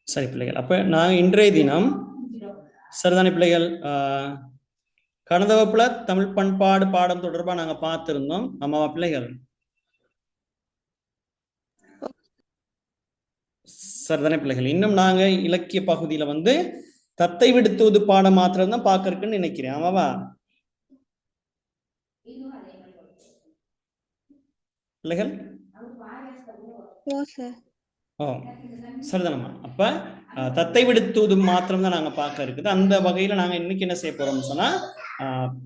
சரி பிள்ளைகள், அப்ப நான் இன்றைய தினம் சரிதானே பிள்ளைகள், கடந்த வகுப்புல தமிழ் பண்பாடு பாடம் தொடர்பா நாங்க பார்த்திருந்தோம். ஆமாவா பிள்ளைகள்? சரிதானே பிள்ளைகள்? இன்னும் நாங்க இலக்கிய பகுதியில வந்து தத்தை விடுத்துவது பாடம் மாத்திரம் தான் பார்க்கறதுக்குன்னு நினைக்கிறேன். ஆமாவா பிள்ளைகள்? ஓ சரிதானம்மா. அப்ப தத்தை விடுத்துவது மாத்திரம் தான் நாங்க பார்க்க இருக்குது. அந்த வகையில நாங்க இன்னைக்கு என்ன செய்ய போறோம்னு சொன்னா,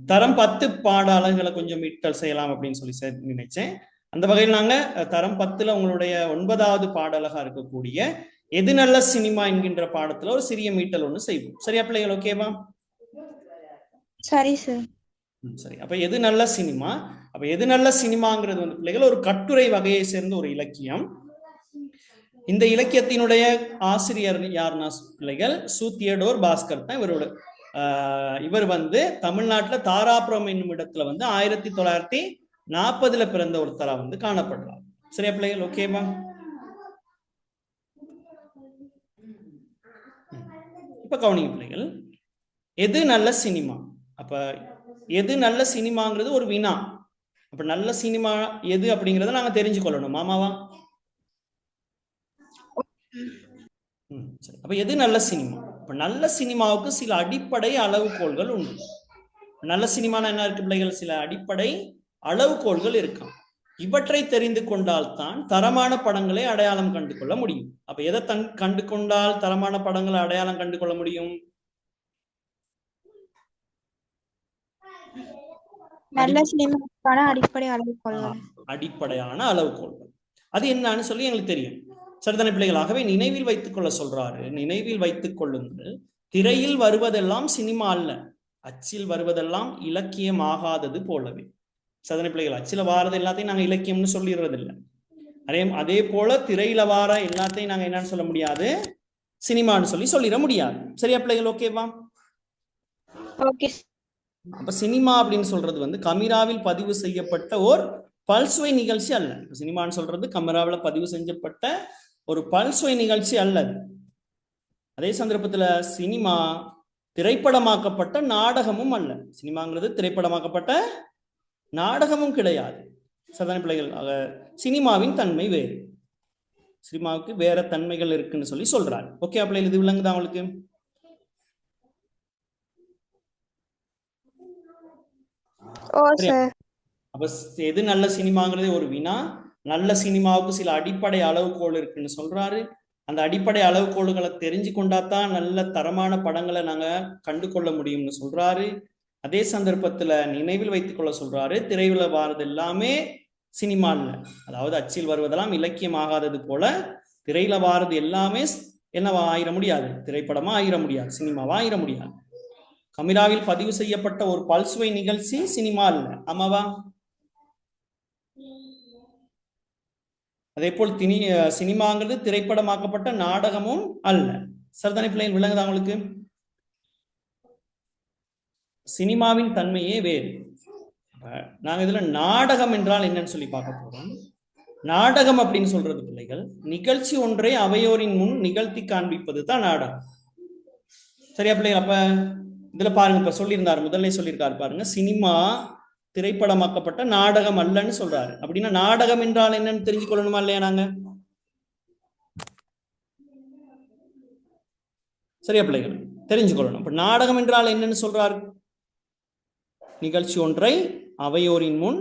தரம் 10 பாட அலகுகளை கொஞ்சம் மீட்கள் செய்யலாம் அப்படின்னு சொல்லி நினைச்சேன். அந்த வகையில் நாங்க தரம் 10ல உங்களுடைய 9வது பாடலகா இருக்கக்கூடிய எது நல்ல சினிமா என்கின்ற பாடத்துல ஒரு சிறிய மீட்டல் ஒண்ணு செய்வோம். சரியா பிள்ளைகள்? ஓகேவா? சரி சார். சரி, அப்ப எது நல்ல சினிமா? அப்ப எது நல்ல சினிமாங்கிறது வந்து பிள்ளைகள் ஒரு கட்டுரை வகையை சேர்ந்த ஒரு இலக்கியம். இந்த இலக்கியத்தினுடைய ஆசிரியர் யாருன்னா பிள்ளைகள் சு தியடோர் பாஸ்கர் தான் இவரோட. இவர் வந்து தமிழ்நாட்டுல தாராபுரம் என்னும் இடத்துல வந்து 1940 பிறந்த ஒருத்தரா வந்து காணப்படுறார். சரியா பிள்ளைகள்? ஓகேவா? இப்ப கவனிங்க பிள்ளைகள், எது நல்ல சினிமா? அப்ப எது நல்ல சினிமாங்கிறது ஒரு வினா. அப்ப நல்ல சினிமா எது அப்படிங்கறத நாங்க தெரிஞ்சுக்கொள்ளணும். ஆமாவா? அப்ப எது நல்ல சினிமா? இப்ப நல்ல சினிமாவுக்கு சில அடிப்படை அளவுகோல்கள் உண்டு. நல்ல சினிமான என்ன இருக்கு பிள்ளைகள்? சில அடிப்படை அளவுகோல்கள் இருக்கும். இவற்றை தெரிந்து கொண்டால்தான் தரமான படங்களை அடையாளம் கண்டு கொள்ள முடியும். அப்ப எதை கண்டு கொண்டால் தரமான படங்களை அடையாளம் கண்டு கொள்ள முடியும்? நல்ல சினிமாக்கான அடிப்படை அளவுகோல்கள். அடிப்படையான அளவுகோல்கள் அது என்னன்னு சொல்லி எங்களுக்கு தெரியும். சரிதானே பிள்ளைகள்? ஆகவே நினைவில் வைத்துக் கொள்ள சொல்றாரு. நினைவில் வைத்துக் கொள்ளுங்கள், திரையில் வருவதெல்லாம் சினிமா அல்ல, அச்சில் வருவதெல்லாம் இலக்கியம் ஆகாதது போலவே. சரிதானே பிள்ளைகள்? அச்சில வாரது எல்லாத்தையும் நாங்க இலக்கியம்னு சொல்லிடுறது இல்லை. அதே போல திரையில வார எல்லாத்தையும் நாங்க என்னன்னு சொல்ல முடியாது, சினிமான்னு சொல்லிட முடியாது. சரியா பிள்ளைகள்? ஓகேவா? அப்ப சினிமா அப்படின்னு சொல்றது வந்து கமிராவில் பதிவு செய்யப்பட்ட ஓர் பல்சுவை நிகழ்ச்சி அல்ல. சினிமான்னு சொல்றது கமிராவில் பதிவு செய்யப்பட்ட ஒரு பல்சுவை நிகழ்ச்சி அல்ல. அதே சந்தர்ப்பத்துல சினிமா திரைப்படமாக்கப்பட்ட நாடகமும் அல்ல. சினிமாங்கிறது திரைப்படமாக்கப்பட்ட நாடகமும் கிடையாது. சரிதான பிள்ளைகள்? சினிமாவின் தன்மை வேறு, சினிமாவுக்கு வேற தன்மைகள் இருக்குன்னு சொல்லி சொல்றாரு. ஓகே பிள்ளைகள்? இது விளங்குதா உங்களுக்கு? அப்ப எது நல்ல சினிமாங்கிறதே ஒரு வினா. நல்ல சினிமாவுக்கு சில அடிப்படை அளவுகோல் இருக்குன்னு சொல்றாரு. அந்த அடிப்படை அளவுகோல்களை தெரிஞ்சு கொண்டாதான் நல்ல தரமான படங்களை நாங்க கண்டு கொள்ள முடியும்னு சொல்றாரு. அதே சந்தர்ப்பத்துல நினைவில் வைத்துக் கொள்ள சொல்றாரு, திரையில வாரது எல்லாமே சினிமா இல்லை, அதாவது அச்சில் வருவதெல்லாம் இலக்கியம் ஆகாதது போல திரையில வாரது எல்லாமே என்னவா ஆயிர முடியாது, திரைப்படமா ஆயிர முடியாது, சினிமாவா ஆயிர முடியாது. கமிராவில் பதிவு செய்யப்பட்ட ஒரு பல்சுவை நிகழ்ச்சி சினிமா அல்ல. ஆமாவா? அதே போல் சினிமாங்கிறது திரைப்படமாக்கப்பட்ட நாடகமும் அல்ல. சரிதானே பிள்ளைகள்? விளங்குதா உங்களுக்கு? சினிமாவின் தன்மையே வேறு. நாங்க இதுல நாடகம் என்றால் என்னன்னு சொல்லி பார்க்க போறோம். நாடகம் அப்படின்னு சொல்றது பிள்ளைகள், நிகழ்ச்சி ஒன்றை அவையோரின் முன் நிகழ்த்தி காண்பிப்பது தான் நாடகம். சரியா பிள்ளைகள்? அப்ப இதுல பாருங்க, இப்ப சொல்லியிருந்தாரு, முதல்ல சொல்லியிருக்காரு பாருங்க, சினிமா திரைப்படமாக்கப்பட்ட நாடகம் அல்லன்னு சொல்றாரு. அப்படின்னா நாடகம் என்றால் என்னன்னு தெரிஞ்சு கொள்ளணுமா இல்லையா நாங்க? சரியா பிள்ளைகள்? தெரிஞ்சு கொள்ளணும். இப்ப நாடகம் என்றால் என்னன்னு சொல்றாரு? நிகழ்ச்சி ஒன்றை அவையோரின் முன்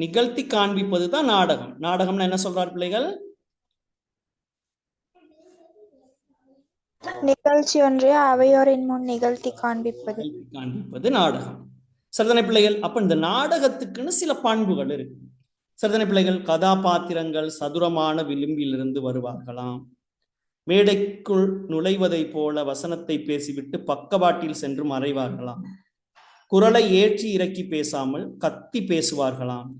நிகழ்த்தி காண்பிப்பது தான் நாடகம். நாடகம்னா என்ன சொல்றாரு பிள்ளைகள்? நிகழ்ச்சி ஒன்றை அவையோரின் முன் நிகழ்த்தி காண்பிப்பது நாடகம். சரிதானே பிள்ளைகள்? அப்ப இந்த நாடகத்துக்குன்னு சில பண்புகள் இருக்கு. சரிதானே பிள்ளைகள்? கதாபாத்திரங்கள் சதுரமான விளிம்பிலிருந்து வருவார்களாம், மேடைக்குள் நுழைவதை போல வசனத்தை பேசிவிட்டு பக்கவாட்டில் சென்று மறைவார்களாம், குரலை ஏற்றி இறக்கி பேசாமல் கத்தி பேசுவார்களாம்,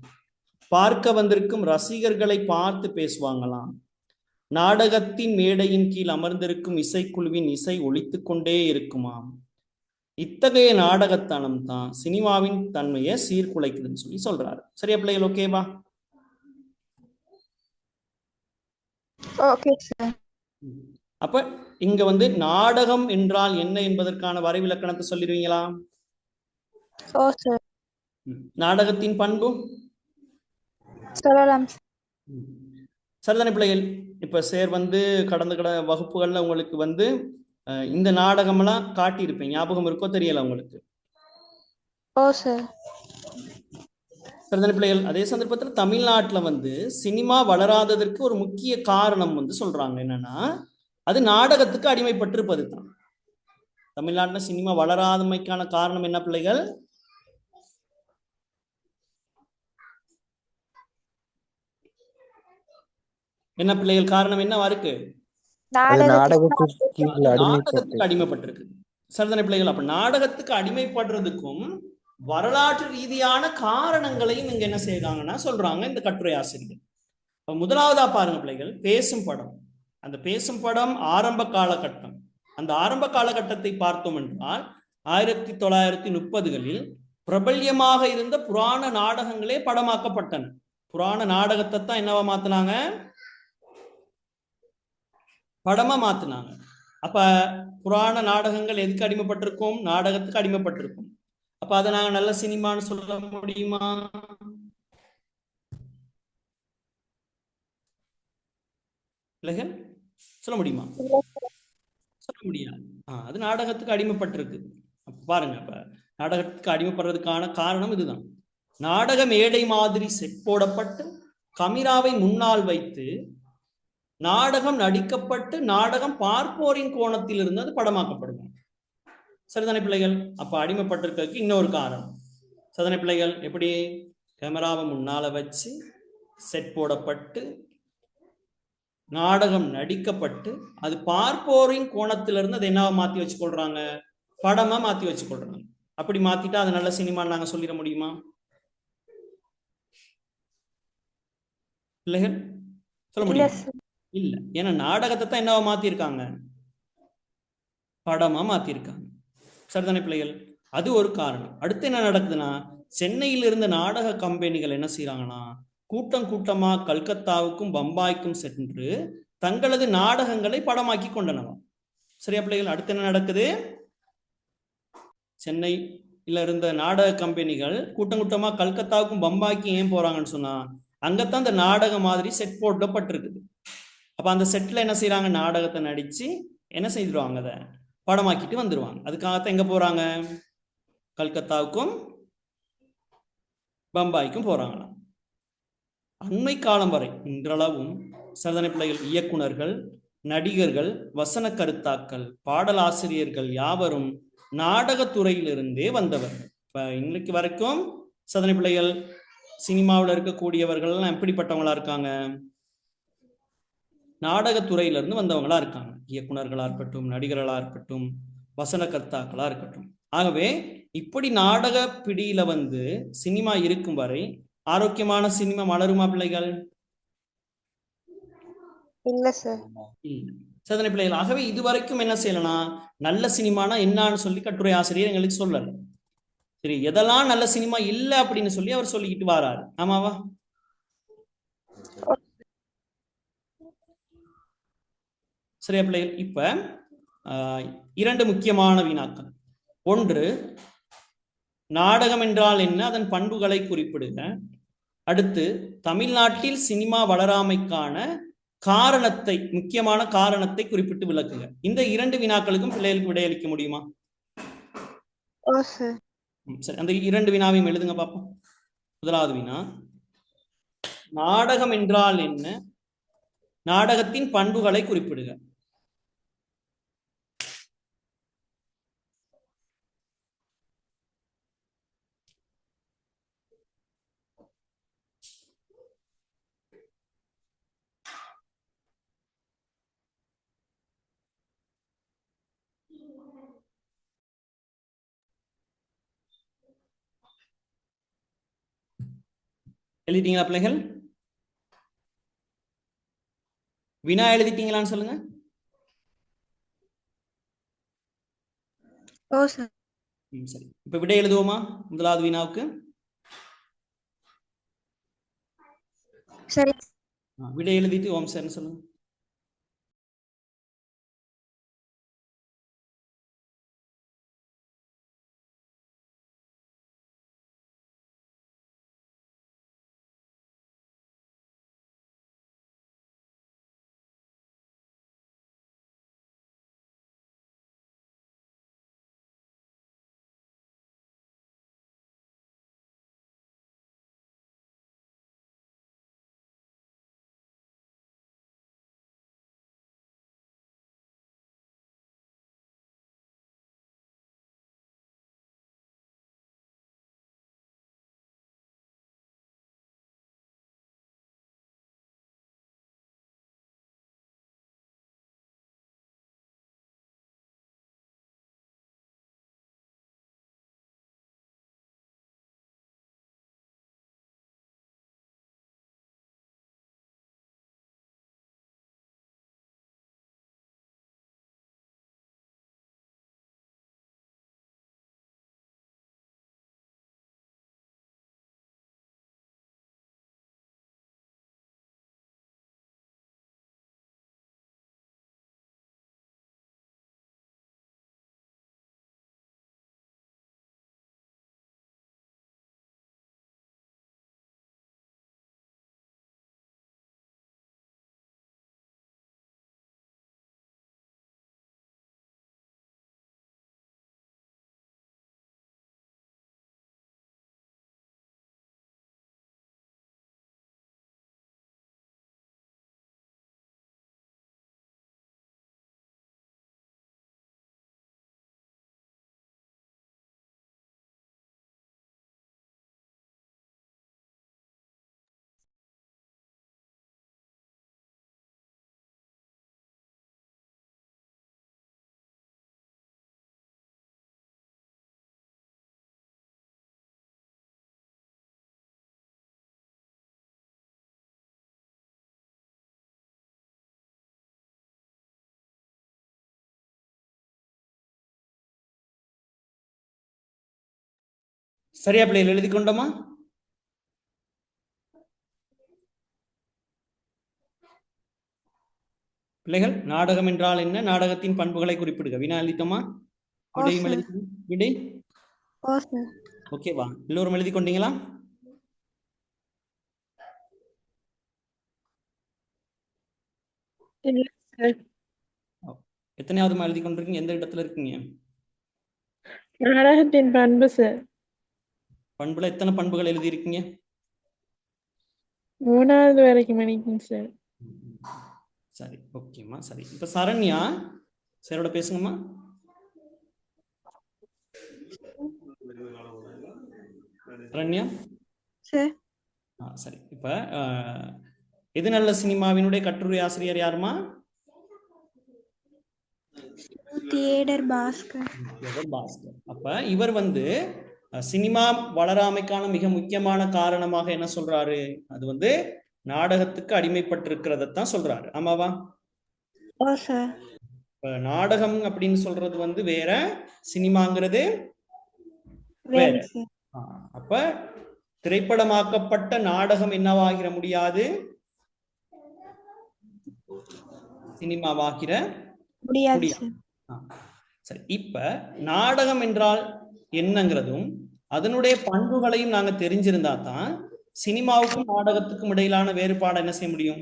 பார்க்க வந்திருக்கும் ரசிகர்களை பார்த்து பேசுவாங்களாம், நாடகத்தின் மேடையின் கீழ் அமர்ந்திருக்கும் இசைக்குழுவின் இசை ஒலித்துக் கொண்டே இருக்குமாம். இத்தகைய நாடகத்தனம் தான் சினிமாவின் தன்மையை சீர்குலைக்குதுன்னு சொல்லி சொல்றாரு. சரியா பிள்ளைகள்? ஓகேவா? Okay sir. அப்ப இங்க வந்து நாடகம் என்றால் என்ன என்பதற்கான வரைவிலக்கணத்தை சொல்லிடுவீங்களா? ஓ சார். நாடகத்தின் பண்பு சொல்லலாம். சரிதானே பிள்ளைகள்? இப்ப சேர் வந்து கடந்த வகுப்புகள்ல உங்களுக்கு வந்து இந்த நாடகம்லாம் காட்டியிருப்பேன். ஞாபகம் இருக்கோ தெரியல உங்களுக்கு? ஓ சார். சரிதானே பிள்ளைகள்? அதே சந்தர்ப்பத்தில் தமிழ்நாட்டில் வந்து சினிமா வளராததற்கு ஒரு முக்கிய காரணம் வந்து சொல்றாங்க என்னன்னா, அது நாடகத்துக்கு அடிமைப்பட்டிருப்பது தான். தமிழ்நாட்டில் சினிமா வளராதமைக்கான காரணம் என்ன பிள்ளைகள்? என்ன பிள்ளைகள்? காரணம் என்னவா இருக்கு? நாடகத்துக்கு அடிமைப்பட்டிருக்கு. சரிதானே பிள்ளைகள்? அப்ப நாடகத்துக்கு அடிமைப்படுறதுக்கும் வரலாற்று ரீதியான காரணங்களையும் இங்க என்ன செய்யறாங்கன்னா சொல்றாங்க இந்த கட்டுரை ஆசிரியர். இப்ப முதலாவதா பாருங்க பிள்ளைகள், பேசும் படம். அந்த பேசும் படம் ஆரம்ப காலகட்டம். அந்த ஆரம்ப காலகட்டத்தை பார்த்தோம் என்றால் 1930களில் பிரபல்யமாக இருந்த புராண நாடகங்களே படமாக்கப்பட்டன. புராண நாடகத்தை தான் என்னவா மாத்தினாங்க? படமா மாத்தினாங்க. அப்ப புராண நாடகங்கள் எதுக்கு அடிமைப்பட்டிருக்கும்? நாடகத்துக்கு அடிமைப்பட்டிருக்கும். அப்ப அதை நாங்க நல்ல சினிமான்னு சொல்ல முடியுமா? இல்லைகள் சொல்ல முடியுமா? சொல்ல முடியாது. அது நாடகத்துக்கு அடிமைப்பட்டிருக்கு. பாருங்க, அப்ப நாடகத்துக்கு அடிமைப்படுறதுக்கான காரணம் இதுதான். நாடக மேடை மாதிரி செட் போடப்பட்டு கமிராவை முன்னால் வைத்து நாடகம் நடிக்கப்பட்டு நாடகம் பார்ப்போரின் கோணத்தில் இருந்து அது படமாக்கப்படுங்க. சரிதானே பிள்ளைகள்? அப்ப அடிமைப்பட்டிருக்கிறதுக்கு இன்னொரு காரணம். சரிதானே பிள்ளைகள்? எப்படி? கேமராவை முன்னால வச்சு செட் போடப்பட்டு நாடகம் நடிக்கப்பட்டு அது பார்ப்போரின் கோணத்திலிருந்து அதை என்னவா மாத்தி வச்சுக்கொள்றாங்க? படமா மாத்தி வச்சுக்கொள்றாங்க. அப்படி மாத்திட்டா அது நல்ல சினிமா நாங்க சொல்லிட முடியுமா? பிள்ளைகள் சொல்ல முடியும்? இல்ல. ஏன்னா நாடகத்தை தான் என்னவா மாத்திருக்காங்க? படமா மாத்திருக்காங்க. சரிதானே பிள்ளைகள்? அது ஒரு காரணம். அடுத்து என்ன நடக்குதுன்னா, சென்னையில் இருந்த நாடக கம்பெனிகள் என்ன செய்யறாங்கன்னா, கூட்டம் கூட்டமா கல்கத்தாவுக்கும் பம்பாய்க்கும் சென்று தங்களது நாடகங்களை படமாக்கி கொண்டனவாம். சரியா பிள்ளைகள்? அடுத்து என்ன நடக்குது? சென்னையில இருந்த நாடக கம்பெனிகள் கூட்டம் கூட்டமா கல்கத்தாவுக்கும் பம்பாய்க்கும் ஏன் போறாங்கன்னு சொன்னா, அங்கத்தான் அந்த நாடக மாதிரி செட் போடப்பட்டிருக்குது. அப்ப அந்த செட்ல என்ன செய்யறாங்க? நாடகத்தை நடிச்சு என்ன செய்திருவாங்க? அதை படமாக்கிட்டு வந்துருவாங்க. அதுக்காகத்தான் எங்க போறாங்க? கல்கத்தாவுக்கும் பம்பாய்க்கும் போறாங்களாம். அண்மை காலம் வரை இன்றளவும் சரிதானே பிள்ளைகள், இயக்குனர்கள், நடிகர்கள், வசன கருத்தாக்கள், பாடலாசிரியர்கள் யாவரும் நாடகத்துறையிலிருந்தே வந்தவர்கள். இப்ப இன்னைக்கு வரைக்கும் சரிதானே பிள்ளைகள், சினிமாவில் இருக்கக்கூடியவர்கள் எல்லாம் எப்படிப்பட்டவங்களா இருக்காங்க? நாடகத்துறையிலிருந்து வந்தவங்களா இருக்காங்க. இயக்குனர்களா இருக்கட்டும், நடிகர்களா இருக்கட்டும், வசன கர்த்தாக்களா இருக்கட்டும். ஆகவே இப்படி நாடக பிடியில வந்து சினிமா இருக்கும் வரை ஆரோக்கியமான சினிமா மலருமா பிள்ளைகள்? இல்ல சார். சரிதானே பிள்ளைகள்? ஆகவே இதுவரைக்கும் என்ன செய்யலாம்? நல்ல சினிமானா என்னன்னு சொல்லி கட்டுரை ஆசிரியர் எங்களுக்கு சொல்லல. சரி, எதெல்லாம் நல்ல சினிமா இல்லை அப்படின்னு சொல்லி அவர் சொல்லிக்கிட்டு வராரு. ஆமாவா? சரியா பிள்ளைகள்? இப்ப இரண்டு முக்கியமான வினாக்கள். ஒன்று, நாடகம் என்றால் என்ன, அதன் பண்புகளை குறிப்பிடுங்க. அடுத்து, தமிழ்நாட்டில் சினிமா வளராமைக்கான காரணத்தை, முக்கியமான காரணத்தை குறிப்பிட்டு விளக்குங்க. இந்த இரண்டு வினாக்களுக்கும் பிள்ளைகளுக்கு விடையளிக்க முடியுமா? சரி, அந்த இரண்டு வினாவையும் எழுதுங்க பாப்போம். முதலாவது வினா, நாடகம் என்றால் என்ன, நாடகத்தின் பண்புகளை குறிப்பிடுக. எழுதிட்டீங்களா பிள்ளைகள்? வினா எழுதிட்டீங்களான்னு சொல்லுங்க. ஓ சார். சரி, இப்ப விடை எழுதுவோமா முதலாவது வினாவுக்கு? சரி. விடை எழுதிட்டு ஓம் சார்னு சொல்லுங்க. சரியா பிள்ளைகள் எழுதி கொண்டோமா? பிள்ளைகள், நாடகம் என்றால் என்ன, நாடகத்தின் பண்புகளை குறிப்பிடுக. வினா எழுதிட்டோமா? ஓ விடையும் சார். எழுதி விடை. ஓ சார். ஓகேவா? எல்லோரும் எழுதி கொண்டீங்களா? இல்ல சார். எத்தனையாவது எழுதி கொண்டிருக்கீங்க? எந்த இடத்துல இருக்கீங்க? நாடகத்தின் பண்பு சார். பண்புல எத்தனை பண்புகள் எழுதி இருக்கீங்க? 3வது வரைக்கும் படிக்கணும் சார். சரி, ஓகேம்மா. சரி, இப்ப சரண்யா சாரோட பேசுங்கம்மா. சரண்யா சார். சரி, இப்ப எது நல்ல சினிமாவினுடைய கட்டுரை ஆசிரியர் யாருமா? தியேட்டர் பாஸ்கர். பாஸ்கர். அப்ப இவர் சினிமா வளராமைக்கான மிக முக்கியமான காரணமாக என்ன சொல்றாரு? அது நாடகத்துக்கு அடிமைப்பட்டிருக்கிறதான் சொல்றாரு. ஆமாவா? ஓ சார். நாடகம் அப்படின்னு சொல்றது வேற, சினிமாங்கிறது வேற. அப்ப திரைப்படமாக்கப்பட்ட நாடகம் என்னவாகிற முடியாது? சினிமாவாகிற முடியாது. சரி, இப்ப நாடகம் என்றால் என்னங்கிறதும் அதனுடைய பண்புகளையும் நாங்க தெரிஞ்சிருந்தா தான் சினிமாவுக்கும் நாடகத்துக்கும் இடையிலான வேறுபாடு என்ன செய்ய முடியும்?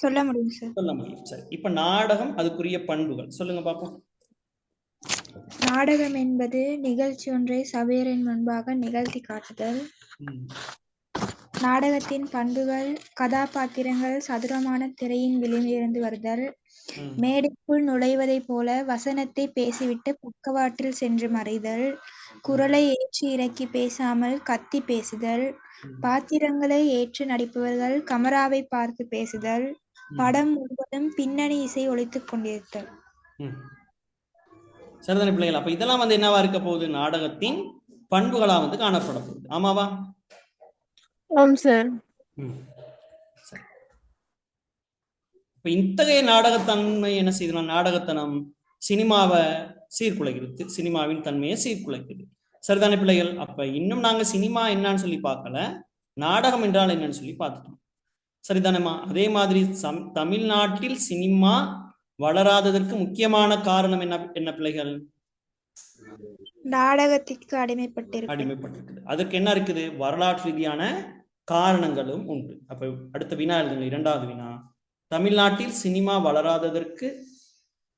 சொல்ல முடியும் சார். சொல்ல முடியும். சரி, இப்ப நாடகம் அதுக்குரிய பண்புகள் சொல்லுங்க பாப்போம். நாடகம் என்பது நிகழ்ச்சி ஒன்றை சபையரின் முன்பாக நிகழ்த்தி காட்டுதல். நாடகத்தின் பண்புகள்: கதாபாத்திரங்கள் சதுரமான திரையின் விளிம்பிலிருந்து வருதல், மேடைக்குள் நுழைவதைப் போல வசனத்தை பேசிவிட்டு பக்கவாட்டில் சென்று மறைதல், குரலை ஏற்றி இறக்கி பேசாமல் கத்தி பேசுதல், பாத்திரங்களை ஏற்று நடிப்பவர்கள் கமராவை பார்த்து பேசுதல், படம் முழுவதும் பின்னணி இசை ஒலித்துக் கொண்டிருத்தல். சரிதானே பிள்ளைகள்? அப்ப இதெல்லாம் என்னவா இருக்க போகுது? நாடகத்தின் பண்புகளா காணப்பட போகுது. ஆமாவா? ஆம் சார். இப்ப இத்தகைய நாடகத்தன்மை என்ன செய்யுதுன்னா, நாடகத்தனம் சினிமாவை சீர்குலைக்குது, சினிமாவின் தன்மையை சீர்குலைக்குது. சரிதானே பிள்ளைகள்? அப்ப இன்னும் நாங்க சினிமா என்னன்னு சொல்லி பார்க்கல, நாடகம் என்றால் என்னன்னு சொல்லி பார்த்துட்டோம். சரிதானேம்மா? அதே மாதிரி தமிழ்நாட்டில் சினிமா வளராததற்கு முக்கியமான காரணம் என்ன பிள்ளைகள்? நாடகத்திற்கு அடிமைப்பட்டிருக்கு. அதற்கு என்ன இருக்குது? வரலாற்று ரீதியான காரணங்களும் உண்டு. அப்ப அடுத்த வினா எழுதுங்க, 2வது வினா. தமிழ்நாட்டில் சினிமா வளராததற்கு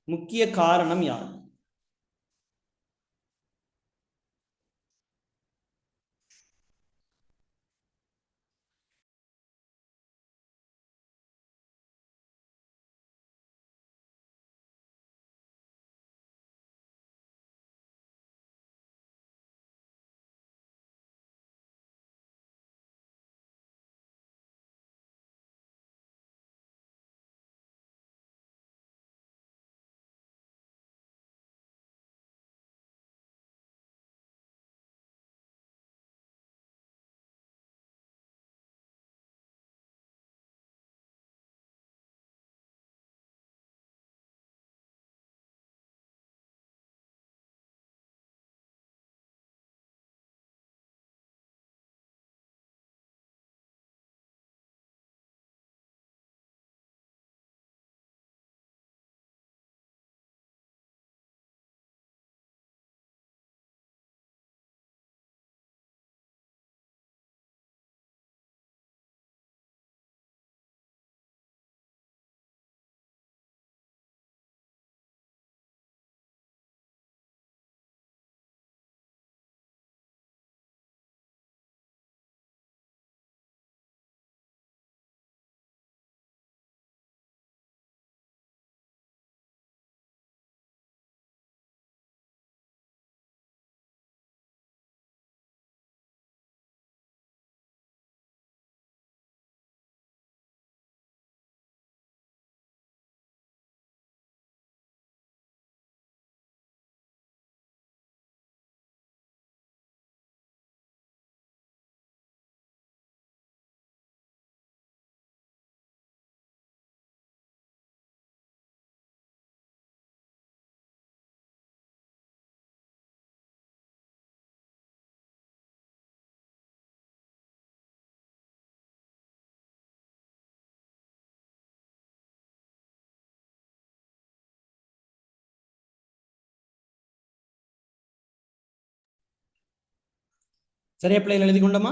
முக்கிய காரணம் யார்? சரியா பிள்ளைகள்? எழுதி கொண்டோமா?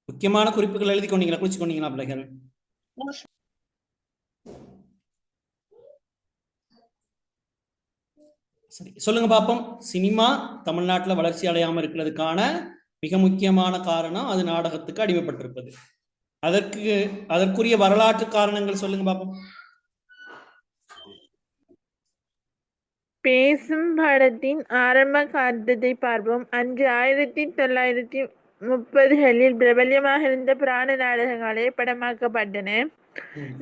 முக்கியமான குறிப்புகள் எழுதி கொண்டீங்களா? குறிச்சு கொண்டீங்களா பிள்ளைகள்? சரி, சொல்லுங்க பாப்போம். சினிமா தமிழ்நாட்டில் வளர்ச்சி அடையாம இருக்கிறதுக்கான மிக முக்கியமான காரணம் அது நாடகத்துக்கு அடிமைப்பட்டிருப்பது. அதற்குரிய வரலாற்று காரணங்கள் சொல்லுங்க பாப்போம். பேசும் படத்தின் ஆரம்ப காலத்தை பார்ப்போம். அன்று 1930களில் பிரபல்யமாக இருந்த புராண நாடகங்களே படமாக்கப்பட்டன.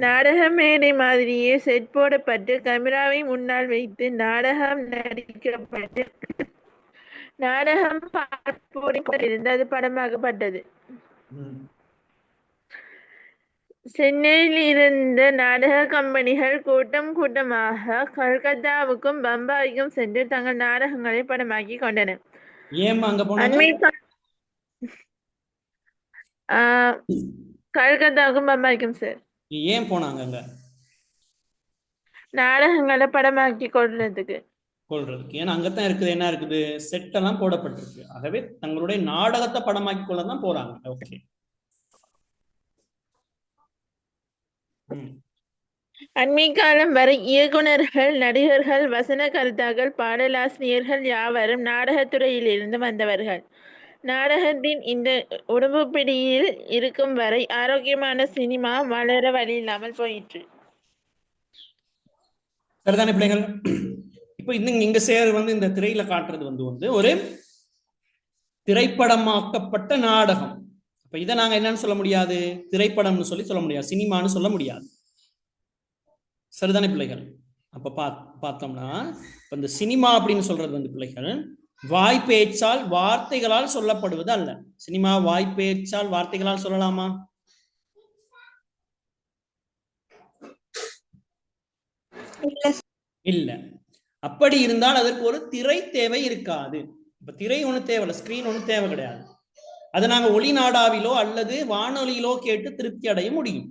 நாடக மேடை மாதிரியே செட் போடப்பட்டு கேமராவை முன்னால் வைத்து நாடகம் நடிக்கப்பட்டு நாடகம் பார்ப்போரிருந்து அது படமாக்கப்பட்டது. சென்னையில் இருந்த நாடக கம்பெனிகள் கூட்டம் கூட்டமாக கல்கத்தாவுக்கும் பம்பாய்க்கும் சென்று தங்கள் நாடகங்களை படமாக்கி கொண்டன. கல்கத்தாவுக்கும் பம்பாய்க்கும் சார். ஏன் போனாங்க? நாடகங்களை படமாக்கி கொள்றதுக்கு. ஏன்னா அங்கத்தான் இருக்குது, என்ன இருக்குது, செட் எல்லாம் போடப்பட்டிருக்கு. ஆகவே தங்களுடைய நாடகத்தை படமாக்கி கொள்ளதான் போறாங்க. ஓகே. அண்மை காலம் வரை இயக்குனர்கள், நடிகர்கள், வசன கர்த்தாக்கள், பாடலாசிரியர்கள் யாவரும் நாடகத்துறையில் இருந்து வந்தவர்கள். நாடகத்தின் இந்த உடம்புப்பிடியில் இருக்கும் வரை ஆரோக்கியமான சினிமா வளர வழி இல்லாமல் போயிற்று. சரிதானே பிள்ளைகள்? இப்ப இங்க சேர் இந்த திரையில காட்டுறது ஒரு திரைப்படமாக்கப்பட்ட நாடகம். இப்ப இதை நாங்க என்னன்னு சொல்ல முடியாது? திரைப்படம்னு சொல்ல முடியாது, சினிமான்னு சொல்ல முடியாது. சரிதானே பிள்ளைகள்? அப்ப பார்த்தோம்னா இந்த சினிமா அப்படின்னு சொல்றது பிள்ளைகள் வாய்ப்பேச்சால் வார்த்தைகளால் சொல்லப்படுவது அல்ல. சினிமா வாய்ப்பேச்சால் வார்த்தைகளால் சொல்லலாமா? இல்ல. அப்படி இருந்தால் அதற்கு ஒரு திரை தேவை இருக்காது. இப்ப திரை ஒண்ணு தேவையில்ல, ஸ்கிரீன் ஒண்ணு தேவை கிடையாது. அதை நாங்க ஒளி நாடாவிலோ அல்லது வானொலியிலோ கேட்டு திருப்தி அடைய முடியும்.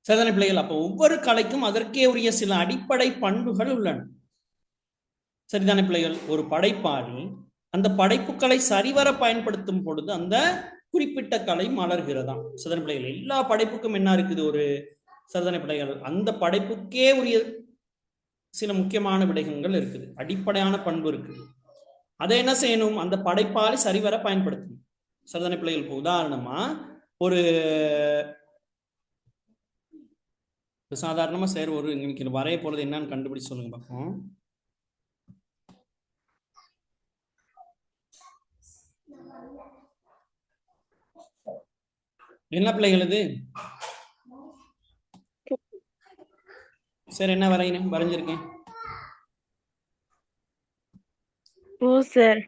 சரிதானே பிள்ளைகள்? அப்ப ஒவ்வொரு கலைக்கும் அதற்கே உரிய சில அடிப்படை பண்புகள் உள்ளன. சரிதானே பிள்ளைகள்? ஒரு படைப்பாளி அந்த படைப்புகளை சரிவர பயன்படுத்தும் பொழுது அந்த குறிப்பிட்ட கலை மலர்கிறதாம். சரிதானே பிள்ளைகள்? எல்லா படைப்புக்கும் என்ன இருக்குது? ஒரு சரிதானே பிள்ளைகள்? அந்த படைப்புக்கே உரிய சில முக்கியமான விடயங்கள் இருக்குது, அடிப்படையான பண்பு இருக்குது. அதை என்ன செய்யணும்? அந்த படைப்பாளி சரிவர பயன்படுத்தணும். சரிதானே பிள்ளைகள்? உதாரணமா ஒரு சாதாரணமா சார் ஒரு இன்னைக்கு வரைய போறது என்னன்னு கண்டுபிடிச்சு சொல்லுங்க பார்ப்போம். என்ன பிள்ளைகள் இது? சார் என்ன வரைஞ்சிருக்கேன்? பூ சார்.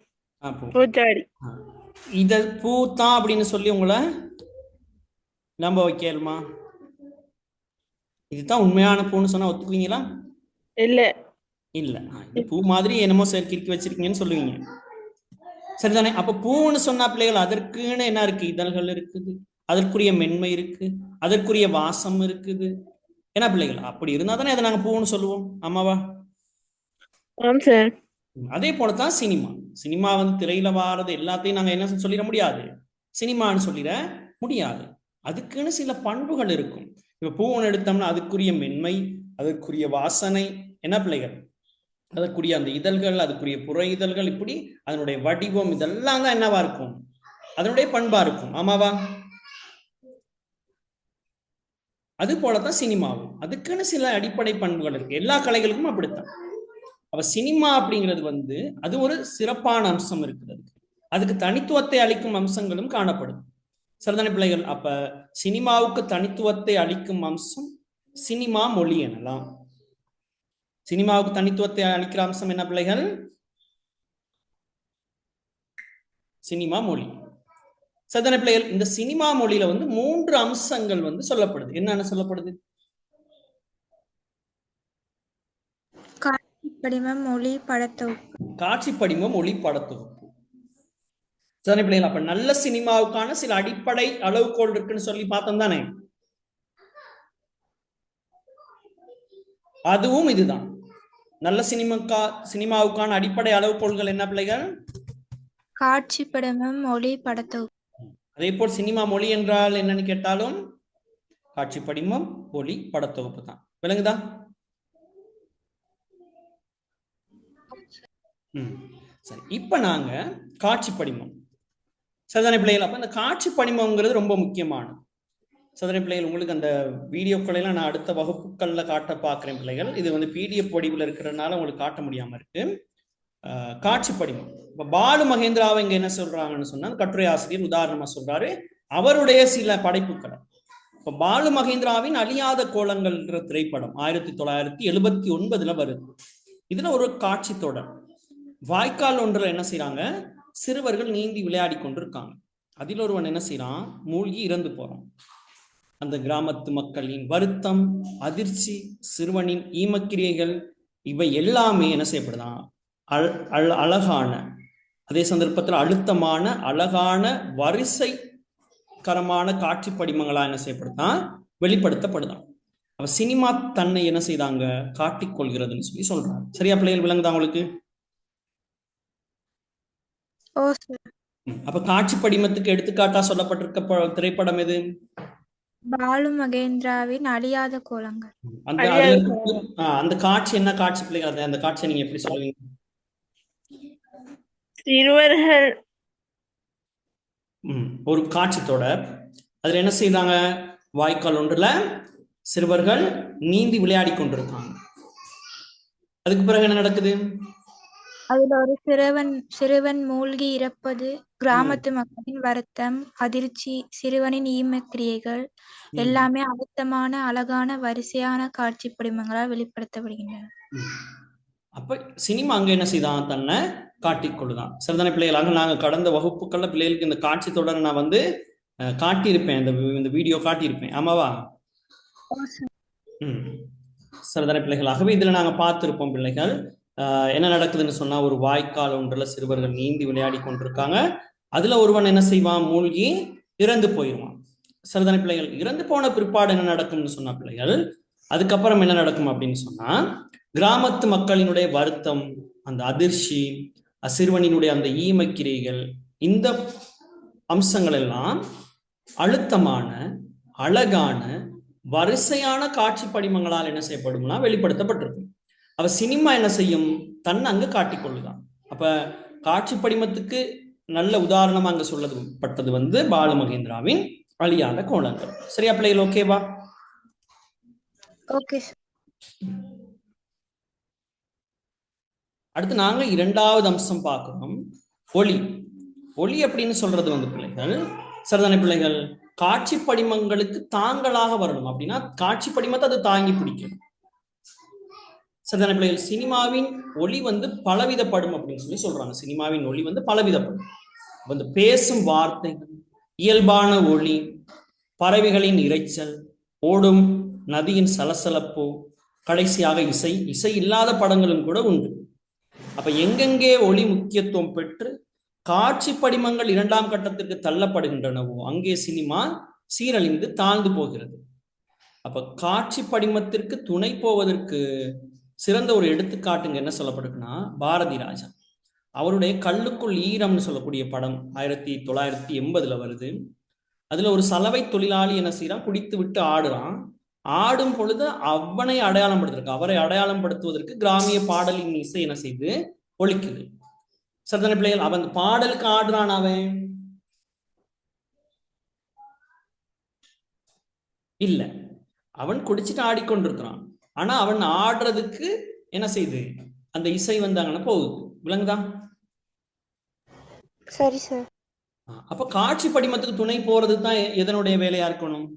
பூச்சாடி. இத பூத்தான் அப்படின்னு சொல்லி உங்களை நம்ப வைக்கலுமா? இதுதான் உண்மையான பூன்னு சொன்னா ஒத்துக்குவீங்களா? இல்ல இல்ல. இந்த பூ மாதிரி என்னமோ சார் கிறுக்கி வச்சிருக்கீங்கன்னு சொல்லுவீங்க. சரிதானே? அப்ப பூன்னு சொன்னா பிள்ளைகள் அதற்குன்னு என்ன இருக்கு? இதழ்கள் இருக்குது, அதற்குரிய மென்மை இருக்கு, அதற்குரிய வாசம் இருக்குது. என்ன பிள்ளைகள்? அப்படி இருந்தா தானே அதை நாங்க பூன்னு சொல்லுவோம். ஆமாவா? ஆம் சார். அதே போலதான் சினிமா. சினிமா வந்து திரையில வாரது எல்லாத்தையும் நாங்க என்ன சொல்லிட முடியாது, சினிமான்னு சொல்லிட முடியாது. அதுக்குன்னு சில பண்புகள் இருக்கும். இப்ப பூன்னு எடுத்தோம்னா அதுக்குரிய மென்மை, அதற்குரிய வாசனை, என்ன பிள்ளைகள், அதற்குரிய அந்த இதழ்கள், அதுக்குரிய புற இதழ்கள், இப்படி அதனுடைய வடிவம், இதெல்லாம் தான் என்னவா இருக்கும்? அதனுடைய பண்பா இருக்கும். ஆமாவா? அது போலதான் சினிமாவும். அதுக்குன்னு சில அடிப்படை பண்புகள் இருக்கு. எல்லா கலைகளுக்கும் அப்படித்தான். அப்ப சினிமா அப்படிங்கிறது வந்து அது ஒரு சிறப்பான அம்சம் இருக்கிறது. அதுக்கு தனித்துவத்தை அளிக்கும் அம்சங்களும் காணப்படும். சரிதானே பிள்ளைகள்? அப்ப சினிமாவுக்கு தனித்துவத்தை அளிக்கும் அம்சம் சினிமா மொழி எனலாம். சினிமாவுக்கு தனித்துவத்தை அளிக்கிற அம்சம் என்ன பிள்ளைகள்? சினிமா மொழி. சரிதானே பிள்ளைகள்? இந்த சினிமா மொழியில வந்து 3 அம்சங்கள் வந்து சொல்லப்படுது. என்னன்னு சொல்லப்படுது? காட்சி படிமம், மொழி, படத்தொகுப்பு. காட்சி படிமம், மொழி, படத்தொகுப்பு. சரிதானே பிள்ளைகள்? அப்ப நல்ல சினிமாவுக்கான சில அடிப்படை அளவுகோல் இருக்குன்னு சொல்லி பார்த்தோம் தானே? அதுவும் இதுதான். நல்ல சினிமாவுக்கான அடிப்படை அளவுகோல்கள் என்ன பிள்ளைகள்? காட்சி படிமம், மொழி, படத்தொகுப்பு. அதே போல் சினிமா மொழி என்றால் என்னன்னு கேட்டாலும் காட்சி படிமம், மொழி, படத்தொகுப்பு தான். விளங்குதா? சரி, இப்ப நாங்க காட்சி படிமம். சரிதானே பிள்ளைகள்? அப்ப இந்த காட்சி படிமம்ங்கிறது ரொம்ப முக்கியமானது. சரிதானே பிள்ளைகள்? உங்களுக்கு அந்த வீடியோக்களை எல்லாம் நான் அடுத்த வகுப்புகள்ல காட்ட பாக்குறேன் பிள்ளைகள். இது வந்து பிடிஎஃப் வடிவில் இருக்கிறதுனால உங்களுக்கு காட்ட முடியாம இருக்கு. காட்சி படிமம். இப்ப பாலு மகேந்திராவை இங்க என்ன சொல்றாங்கன்னு சொன்னா, கட்டுரை ஆசிரியர் உதாரணமா சொல்றாரு அவருடைய சில படைப்புகளை. இப்ப பாலு மகேந்திராவின் அழியாத கோலங்கள்ன்ற திரைப்படம் 1979 வருது. இதுல ஒரு காட்சி தொடர். வாய்க்கால் ஒன்றுல என்ன செய்யறாங்க? சிறுவர்கள் நீந்தி விளையாடி கொண்டிருக்காங்க. அதில் ஒருவன் என்ன செய்யறான்? மூழ்கி இறந்து போறான். அந்த கிராமத்து மக்களின் வருத்தம், அதிர்ச்சி, சிறுவனின் ஈமக்கிரியைகள், இவை எல்லாமே என்ன செய்யப்படுதான்? அழகான, அதே சந்தர்ப்பத்தில் அழுத்தமான, அழகான, வரிசைகரமான காட்சி படிமங்களா என்ன செய்யப்படுதான்? வெளிப்படுத்தப்படுதான். அவ சினிமா தன்னை என்ன செய்தாங்க? காட்டிக்கொள்கிறதுன்னு சொல்லி சொல்றாங்க. சரியா பிள்ளைகள்? விளங்குதா உங்களுக்கு? அப்ப காட்சி படிமத்துக்கு எடுத்துக்காட்டா சொல்லப்பட்டிருக்க திரைப்படம் எது? பாலு மகேந்திராவின் அழியாத கோலங்கள். அந்த காட்சி என்ன காட்சி பிள்ளைகள்? அந்த காட்சியை நீங்க எப்படி சொல்லுவீங்க? சிறுவர்கள். ஒரு காட்சி தொடர். அதுல என்ன செய்யறாங்க? வாய்க்கால் ஒன்றுல சிறுவர்கள் நீந்தி விளையாடி கொண்டிருக்காங்க. அதுக்கு பிறகு என்ன நடக்குது? அதுல ஒரு சிறுவன் மூழ்கி இறப்பது, கிராமத்து மக்களின் வருத்தம், அதிர்ச்சி, சிறுவனின் ஈமக்கிரியைகள் எல்லாமே அழுத்தமான, அழகான, வரிசையான காட்சி படிமங்களால் வெளிப்படுத்தப்படுகின்றன. அப்ப சினிமா அங்க என்ன செய்தான், தன்னை காட்டிக்கொள்ளுதான். சரிதானே பிள்ளைகளாக நாங்க கடந்த வகுப்புகள்ல பிள்ளைகளுக்கு இந்த காட்சி தொடரை நான் வந்து காட்டியிருப்பேன், இந்த வீடியோ காட்டியிருப்பேன், ஆமாவா? சரிதானே பிள்ளைகளாகவே இதுல நாங்க பார்த்திருப்போம் பிள்ளைகள் என்ன நடக்குதுன்னு சொன்னா, ஒரு வாய்க்கால் ஒன்றுல சிறுவர்கள் நீந்தி விளையாடி கொண்டிருக்காங்க. அதுல ஒருவன் என்ன செய்வான், மூழ்கி இறந்து போயிடுவான். சரிதானே பிள்ளைகள்? இறந்து போன பிற்பாடு என்ன நடக்கும்னு சொன்னா பிள்ளைகள், அதுக்கப்புறம் என்ன நடக்கும் அப்படின்னு சொன்னா, கிராமத்து மக்களினுடைய வருத்தம், அந்த அதிர்ச்சி, சிறுவனினுடைய அந்த ஈமக்கிரைகள், இந்த அம்சங்கள் எல்லாம் அழுத்தமான அழகான வரிசையான காட்சி படிமங்களால் என்ன செய்யப்படும்னா வெளிப்படுத்தப்பட்டிருக்கும். அவ சினிமா என்ன செய்யும், தன்னை அங்கு காட்டிக்கொள்ளுதான். அப்ப காட்சி படிமத்துக்கு நல்ல உதாரணமா அங்க சொல்லப்பட்டது வந்து பாலு மகேந்திராவின் அழியாத கோலங்கள். சரியா பிள்ளைகள்? ஓகேவா? ஓகே. அடுத்து நாங்க இரண்டாவது அம்சம் பார்க்கணும், ஒளி. ஒளி அப்படின்னு சொல்றது வந்து பிள்ளைகள், சரிதானே பிள்ளைகள், காட்சி படிமங்களுக்கு தாங்களாக வரணும். அப்படின்னா காட்சி படிமத்தை அது தாங்கி பிடிக்கணும். சரிதானே பிள்ளைகள்? சினிமாவின் ஒளி வந்து பலவிதப்படும் அப்படின்னு சொல்லி சொல்றாங்க. சினிமாவின் ஒளி வந்து பலவிதப்படும். வந்து பேசும் வார்த்தைகள், இயல்பான ஒளி, பறவைகளின் இரைச்சல், ஓடும் நதியின் சலசலப்போ, கடைசியாக இசை. இசை இல்லாத படங்களும் கூட உண்டு. அப்ப எங்கெங்கே ஒளி முக்கியத்துவம் பெற்று காட்சி படிமங்கள் இரண்டாம் கட்டத்திற்கு தள்ளப்படுகின்றனவோ அங்கே சினிமா சீரழிந்து தாழ்ந்து போகிறது. அப்ப காட்சி படிமத்திற்கு துணை போவதற்கு சிறந்த ஒரு எடுத்துக்காட்டுங்க என்ன சொல்லப்படுதுன்னா, பாரதி ராஜா அவருடைய கல்லுக்குள் ஈரம்னு சொல்லக்கூடிய படம் 1980 வருது. அதுல ஒரு சலவை தொழிலாளி என்ன செய்யறான், குடித்து விட்டு ஆடுறான். ஆடும் பொழுது அவனை அடையாளம் படுத்துறதுக்கு, அவரை அடையாளம் படுத்துவதற்கு கிராமிய பாடலின் இசை என்ன செய்து ஒலிக்குது. சரிதான பிள்ளைகள்? அவன் பாடலுக்கு ஆடுறான், அவன் இல்ல, அவன் குடிச்சிட்டு ஆடிக்கொண்டிருக்கிறான். ஆனா அவன் ஆடுறதுக்கு என்ன செய்யுது, அந்த இசை வந்தாங்கன்னா போகுது. விளங்குதா? சரி சார். அப்ப காட்சி படிமத்துக்கு துணை போறது தான் எதனுடைய வேலையா இருக்கணும்,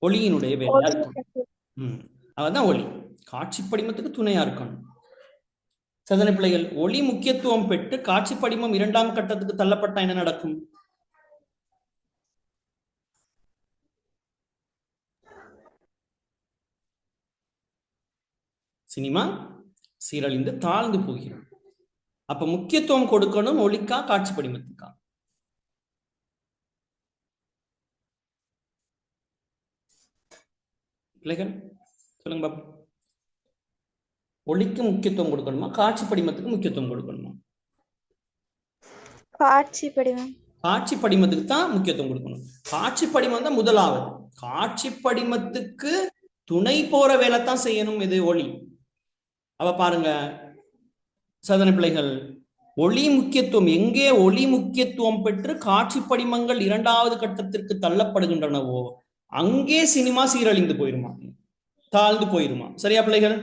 ஒளியினுடைய வேலையா இருக்கணும். அதான் ஒளி காட்சி படிமத்துக்கு துணையா இருக்கணும். சரிதான பிள்ளைகள்? ஒளி முக்கியத்துவம் பெற்று காட்சி படிமம் இரண்டாம் கட்டத்துக்கு தள்ளப்பட்டா என்ன நடக்கும்? சினிமா சீரழிந்து தாழ்ந்து போகிறோம். அப்ப முக்கியத்துவம் கொடுக்கணும் ஒளிக்கா காட்சி படிமத்துக்கா? பிள்ளைகள் சொல்லுங்க பாப்பா. ஒளிக்கு முக்கியத்துவம் கொடுக்கணுமா காட்சி படிமத்துக்கு முக்கியத்துவம் கொடுக்கணுமா? காட்சி படிமம். காட்சி படிமத்துக்கு தான் முக்கியத்துவம் கொடுக்கணும். காட்சி படிமம் தான் முதலாவது. காட்சி படிமத்துக்கு துணை போற வேலை தான் செய்யணும் இது ஒளி. அவ பாருங்க சாதனை பிள்ளைகள், ஒளி முக்கியத்துவம் எங்கே ஒளி முக்கியத்துவம் பெற்று காட்சி படிமங்கள் இரண்டாவது கட்டத்திற்கு தள்ளப்படுகின்றனவோ அங்கே சினிமா சீரழிந்து போயிருமா, தாழ்ந்து போயிருமா. சரியா பிள்ளைகள்?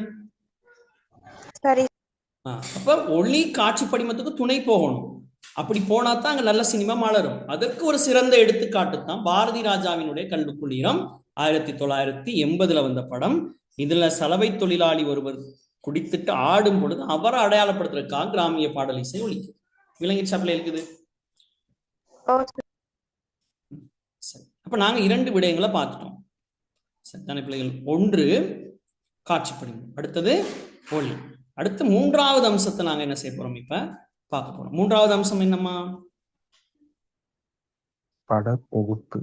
சரி. அப்ப ஒளி காட்சி படிமத்துக்கு துணை போகணும். அப்படி போனா தான் அங்க நல்ல சினிமா மலரும். அதற்கு ஒரு சிறந்த எடுத்துக்காட்டு தான் பாரதி ராஜாவினுடைய கல்லுக்குள் ஈரம் 1980 வந்த படம். இதுல சலவை தொழிலாளி ஒருவர் குடித்துட்டு ஆடும் பொழுது அவரை அடையாளப்படுத்துறதுக்காக கிராமிய பாடல் இசை ஒலிக்குது. விளங்கிடுச்சா பிள்ளைகளுக்கு? அப்ப நாங்க இரண்டு விடயங்களை பார்த்துட்டோம். சரிதானே பிள்ளைகள்? ஒன்று காட்சி படிமம், அடுத்தது ஒளி. அடுத்து மூன்றாவது அம்சத்தை நாங்க என்ன செய்ய போறோம், இப்ப பார்க்க போறோம். மூன்றாவது அம்சம் என்னம்மா? படத்தொகுப்பு.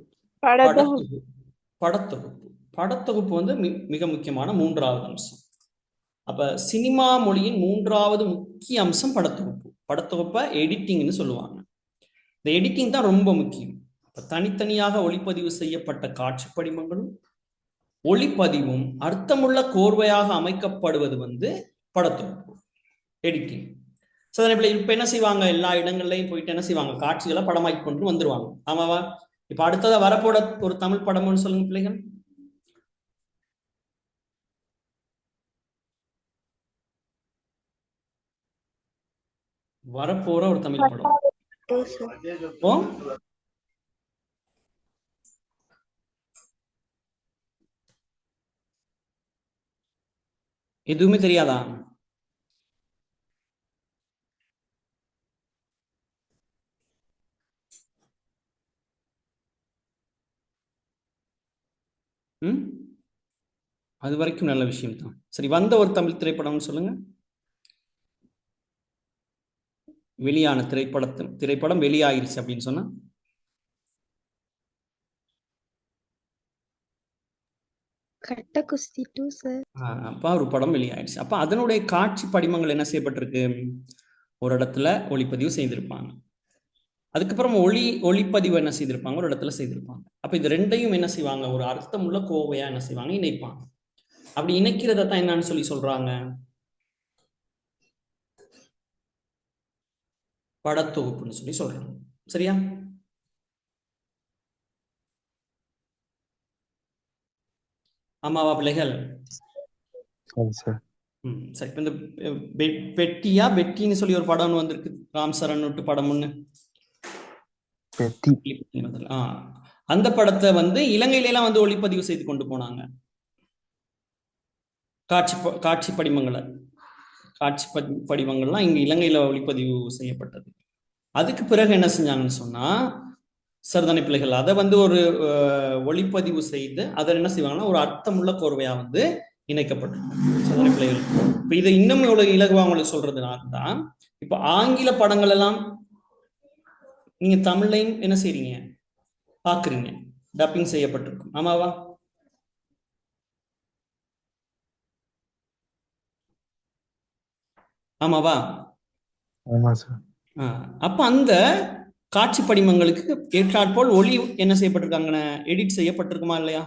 படத்தொகுப்பு. படத்தொகுப்பு வந்து மிக முக்கியமான மூன்றாவது அம்சம். அப்ப சினிமா மொழியின் மூன்றாவது முக்கிய அம்சம் படத்தொகுப்பு. படத்தொகுப்பை எடிட்டிங்னு சொல்லுவாங்க. இந்த எடிட்டிங் தான் ரொம்ப முக்கியம். அப்ப தனித்தனியாக ஒளிப்பதிவு செய்யப்பட்ட காட்சி படிமங்களும் ஒளிப்பதிவும் அர்த்தமுள்ள கோர்வையாக அமைக்கப்படுவது வந்து படத்தொகுப்பு, எடிட்டிங். சாதாரண இப்ப என்ன செய்வாங்க, எல்லா இடங்கள்லயும் போயிட்டு என்ன செய்வாங்க, காட்சிகளை படமாக்கி கொண்டு வந்துருவாங்க. ஆமாவா? இப்ப அடுத்ததா வரப்போட ஒரு தமிழ் படம்னு சொல்லுங்க பிள்ளைகள். வரப்போற ஒரு தமிழ் படம் எதுவுமே தெரியாதா? ம், அது வரைக்கும் நல்ல விஷயம் தான். சரி, வந்த ஒரு தமிழ் திரைப்படம்னு சொல்லுங்க. வெளியான திரைப்படம் வெளியாயிருச்சு அப்படின்னு சொன்னா கட்ட குஸ்தி 2 சார். அப்ப ஒரு படம் வெளியாயிடுச்சு. அப்ப அதனுடைய காட்சி படிமங்கள் என்ன செய்யப்பட்டிருக்கு? ஒரு இடத்துல ஒளிப்பதிவு செய்திருப்பாங்க. அதுக்கப்புறம் ஒளிப்பதிவு என்ன செய்திருப்பாங்க? ஒரு இடத்துல செய்திருப்பாங்க. அப்ப இது ரெண்டையும் என்ன செய்வாங்க? ஒரு அர்த்தமுள்ள கோவையா என்ன செய்வாங்க? இணைப்பாங்க. அப்படி இணைக்கிறத தான் என்னன்னு சொல்றாங்க? படத்தொகுப்புன்னு சொல்றாங்க. சரியா? ஆமாவா பிள்ளைகள்? சரி சார். சரி, இப்ப இந்த பெட்டின்னு சொல்லி ஒரு படம் வந்திருக்கு, ராம் சரண் படம் ஒண்ணு. பெட்டி. அந்த படத்தை இலங்கையில எல்லாம் ஒளிப்பதிவு செய்து கொண்டு போனாங்க. காட்சி படிமங்கள்லாம் இங்க இலங்கையில ஒளிப்பதிவு செய்யப்பட்டது. அதுக்கு பிறகு என்ன செஞ்சாங்கன்னு சொன்னா, சரிதானே பிள்ளைகள், அதை ஒரு ஒளிப்பதிவு செய்து அதை என்ன செய்வாங்கன்னா ஒரு அர்த்தமுள்ள கோர்வையா இணைக்கப்பட்டிருக்கும். சரிதானே பிள்ளைகள்? இப்ப இதை இன்னும் எவ்வளவு இலகுவா உங்களுக்கு சொல்றதுனால தான் இப்ப ஆங்கில படங்கள் எல்லாம் நீங்க தமிழ்லையும் என்ன செய்றீங்க, பாக்குறீங்க, டப்பிங் செய்யப்பட்டிருக்கும். ஆமாவா? ஆமாவா? ஆமா சார். அப்ப அந்த காட்சி படிமங்களுக்கு ஏற்றாற்போல் ஒளி என்ன செய்யப்பட்டிருக்காங்க, எடிட் செய்யப்பட்டிருக்குமா இல்லையா?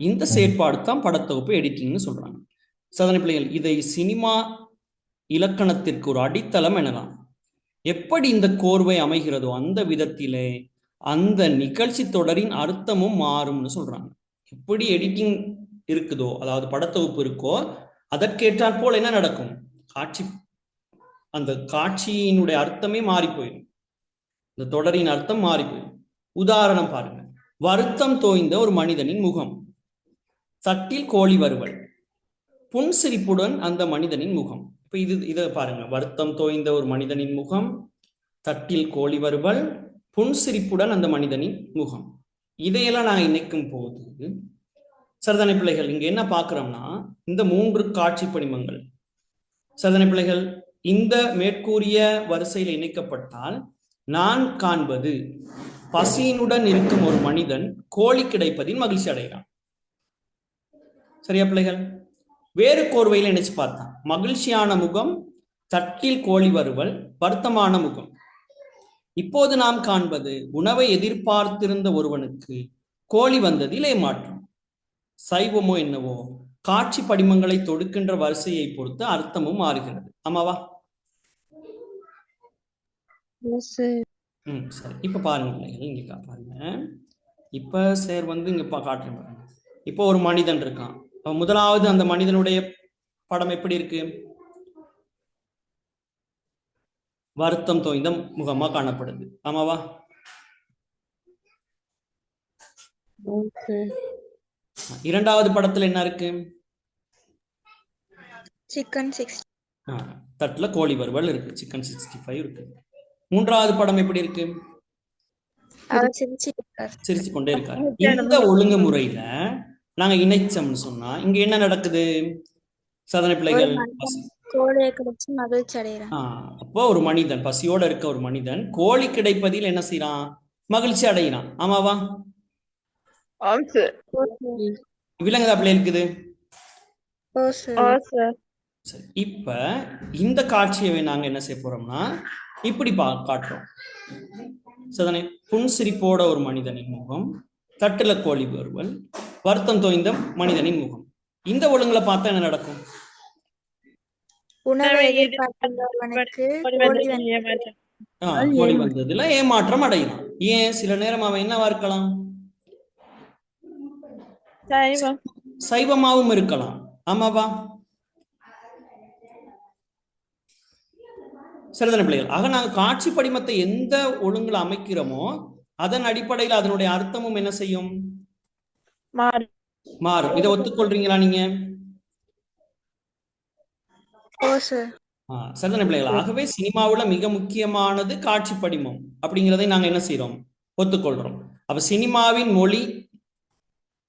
இந்த செயற்பாடு தான் படத்தொகுப்பு எடிட்டிங்னு சொல்றாங்க. சாதாரண பிள்ளைகள், இதை சினிமா இலக்கணத்திற்கு ஒரு அடித்தளம் எனலாம். எப்படி இந்த கோர்வை அமைகிறதோ அந்த விதத்திலே அந்த நிகழ்ச்சி தொடரின் அர்த்தமும் மாறும்னு சொல்றாங்க. எப்படி எடிட்டிங் இருக்குதோ, அதாவது படத்தொகுப்பு இருக்கோ, அதற்கேற்றாற் போல் என்ன நடக்கும்? அந்த காட்சியினுடைய அர்த்தமே மாறி போயிடும். இந்த தொடரின் அர்த்தம் மாறி போயிடும். உதாரணம் பாருங்க. வருத்தம் தோய்ந்த ஒரு மனிதனின் முகம், தட்டில் கோழி வறுவல், புன்சிரிப்புடன் அந்த மனிதனின் முகம். இப்ப இதை பாருங்க. வருத்தம் தோய்ந்த ஒரு மனிதனின் முகம், தட்டில் கோழி வறுவல், புன்சிரிப்புடன் அந்த மனிதனின் முகம். இதையெல்லாம் நாங்கள் இணைக்கும் போது சரிதானே பிள்ளைகள், இங்க என்ன பார்க்கிறோம்னா இந்த 3 காட்சி படிமங்கள் சரிதானே பிள்ளைகள் இந்த மேற்கூறிய வரிசையில் இணைக்கப்பட்டால் நான் காண்பது பசியினுடன் இருக்கும் ஒரு மனிதன் கோழி கிடைப்பதில் மகிழ்ச்சி அடைகிறான். சரியா பிள்ளைகள்? வேறு கோர்வையில் நினைச்சு பார்த்தா மகிழ்ச்சியான முகம், தட்டில் கோழி வறுவல், வருத்தமான முகம். இப்போது நாம் காண்பது உணவை எதிர்பார்த்திருந்த ஒருவனுக்கு கோழி வந்ததில் ஏமாற்றம். சைவமோ என்னவோ காட்சி படிமங்களை தொடுக்கின்ற வரிசையை பொறுத்து அர்த்தமும் மாறுகிறது. ஆமாவா? சரி, இப்ப பாருங்க, இங்க பாருங்க. இப்ப சார் இங்க காட்டுறேன் பாருங்க. இப்போ ஒரு மனிதன் இருக்கான். முதலாவது அந்த மனிதனுடைய படம் எப்படி இருக்கு? வருத்தம் தோய்ந்த முகமா காணப்படுது. ஆமாவா? இரண்டாவது படத்துல என்ன இருக்கு? சிக்கன் 60. தட்டுல கோழி வறுவல் இருக்கு, சிக்கன் 65 இருக்கு. மூன்றாவது படம் எப்படி இருக்கு? சிரிச்சு கொண்டே இருக்காரு. இந்த ஒழுங்குமுறையில நாங்க இணைச்சோம்னு சொன்னா இங்க என்ன நடக்குது? சாதாரண பிள்ளைகள், அப்போ ஒரு மனிதன், பசியோட இருக்க ஒரு மனிதன் கோழி கிடைப்பதில் என்ன செய்யறான்? மகிழ்ச்சி அடைகிறான். ஆமாவா? விலங்குதா பிள்ளை இருக்குது? இப்ப இந்த காட்சியை நாங்க என்ன செய்ய போறோம்னா இப்படி காட்டுறோம். சரிதானே? புன்சிரிப்போட ஒரு மனிதனின் முகம், தட்டுல கோழி வறுவல், வருத்தம் தோய்ந்த மனிதனின் முகம். இந்த ஒழுங்குல பார்த்தா என்ன நடக்கும்? கோழி வந்ததுல ஏமாற்றம் அடையலாம். ஏன்? சில நேரம் அவன் என்னவா இருக்கலாம்? சைவமாவும் இருக்கலாம். ஆமாவா? சரிதான பிள்ளைகள்? ஆக நாங்க காட்சி படிமத்தை எந்த ஒழுங்குல அமைக்கிறோமோ அதன் அடிப்படையில் அதனுடைய அர்த்தமும் என்ன செய்யும்? மாறும். இதை ஒத்துக்கொள்றீங்களா நீங்க? ஓ சார். சரிதானே பிள்ளைகள்? ஆகவே சினிமாவுல மிக முக்கியமானது காட்சி படிமம் அப்படிங்கிறதை நாங்க என்ன செய்யறோம்? ஒத்துக்கொள்றோம். அப்ப சினிமாவின் மொழி,